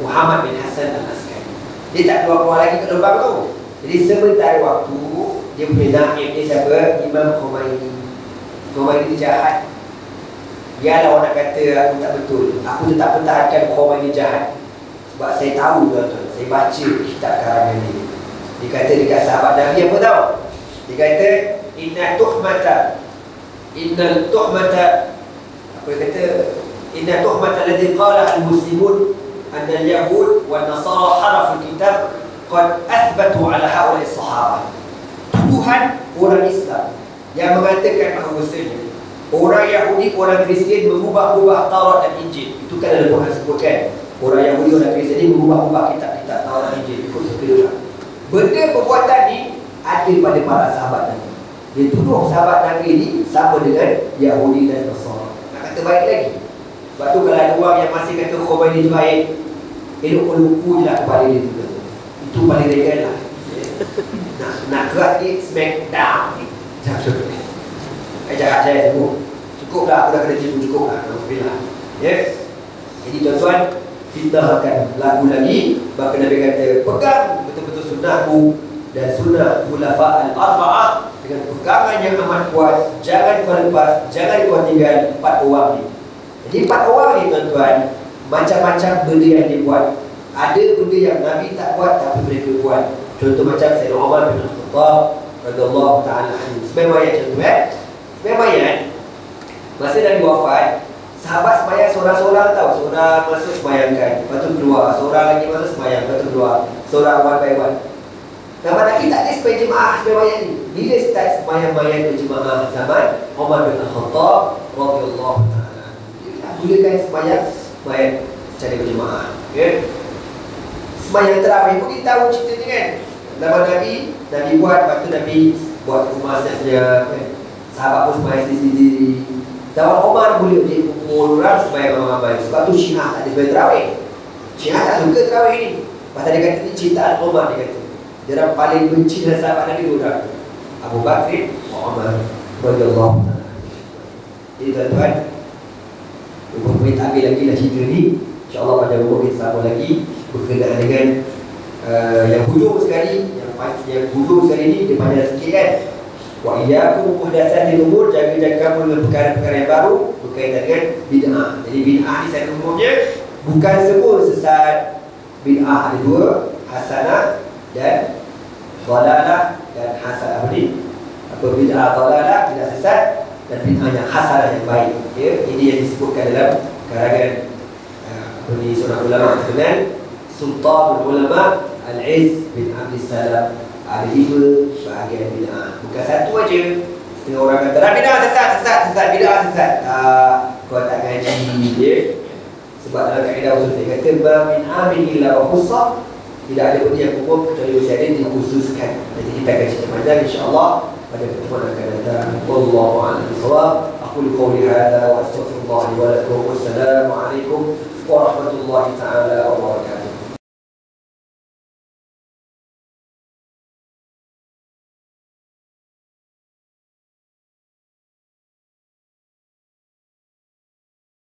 Muhammad bin Hasan al-Askari. Dia tak keluar-keluar lagi ke lubang tu. Jadi sementara waktu dia punya naib dia siapa? Imam Khomeini. Khomeini jahat. Biarlah orang nak kata aku tak betul, aku tetap pertahankan Khomeini jahat. Sebab saya tahu tuan-tuan, saya baca kitab karangan dia. Dia kata dekat sahabat Nabi apa tahu? Dia kata innal tuhmata apa dia kata? Innal tuhmata alladhi qala al-muslimun anna al-yahud wa an-nasara harafu al-kitab qad athbatu ala haula'i as-sahabah. Tuduhan orang Islam yang mengatakan bahawasanya orang Yahudi, orang Kristian mengubah-ubah Taurat dan Injil. Itu kan ada Quran sebutkan. Orang Yahudi, orang Kristian ni mengubah-ubah kitab-kitab Taurat dan Injil ikut suka dia. Benda perbuatan ni ada pada para sahabat Nabi. Dia tuduh sahabat Nabi ni sama dengan Yahudi dan Nasara. Nak kata baik lagi. Sebab tu kalau ada orang yang masih kata Khomeini tu baik, elok-elok je lah kepada dia tu. Itu paling regal lah. Nak keras ni, smack down ni. Jangan saya semua. Cukup lah, aku dah kena tipu, cukup lah. Alhamdulillah. Yes. Jadi tuan-tuan, fitnah akan berlaku lagi. Maka Nabi kata, pegang betul-betul sunnahku dan sunnah khulafa al-arba'ah dengan pegangan yang amat kuat. Jangan kau lepas, jangan kau tinggal 4 orang ni. Jadi 4 orang ni tuan-tuan, macam-macam benda yang dia buat. Ada benda yang Nabi tak buat tapi mereka buat. Contoh macam Sayyidina Umar bin Khattab radhiyallahu ta'ala anhu. Sebenarnya contoh sebenarnya masa Nabi wafat, sahabat sembahyang seorang-seorang tahu. Seorang masuk sembahyangkan, lepas tu keluar. Seorang lagi masuk sembahyang, lepas tu keluar. Seorang one by one. Zaman Nabi tak ada sembahyang jemaah sembahyang ni. Bila start sembahyang berjemaah zaman Umar bin Khattab radhiyallahu ta'ala. Mulakan sembahyang secara berjemaah. Okay? Sembahyang terawih pun kita tahu cerita ni kan. Zaman Nabi buat, lepas tu Nabi buat rumah senyap-senyap kan. Sahabat pun sembahyang sendiri. Zaman Umar boleh kumpul orang sembahyang ramai-ramai. Sebab tu Syiah tak ada sembahyang tarawih. Syiah tak suka tarawih ni. Pasal dia kata ni cintaan Umar, dia kata. Dia orang paling benci dengan sahabat Nabi dua orang. Abu Bakr, Umar radhiyallahu anhu. Jadi tuan-tuan, kita ambil lagi lah cerita ni. InsyaAllah pada umur kita sambung lagi berkenaan dengan yang hujung sekali. Yang hujung sekali ni dia panjang sikit kan. Wa iyyakum muhdatsatil umur, jaga-jaga kamu dengan perkara-perkara yang baru berkaitan dengan bid'ah. Jadi bid'ah ni saya umumnya bukan semua sesat. Bid'ah ada dua, hasanah dan dhalalah. Dan hasanah ni apa, bid'ah dhalalah, bid'ah sesat, dan bid'ah yang hasanah yang baik. Ya, ini yang disebutkan dalam karangan seorang ulama dengan Sultan Ulama Al-Izz bin Abdul Salam. Ada 5 bahagian bid'ah, bukan satu aja. Setengah orang kata bid'ah sesat, bid'ah sesat. Kau tak ngaji dia. Sebab dalam kaedah usul fiqh kata ma min amin illa wa khussah, tidak ada benda yang umum kecuali mesti ada dikhususkan. Nanti kita akan cerita panjang insya-Allah pada pertemuan akan datang. Wallahu a'lam bishawab. Aqulu qawli hadza wa astaghfirullah li wa lakum. Wassalamu alaikum warahmatullahi taala wabarakatuh.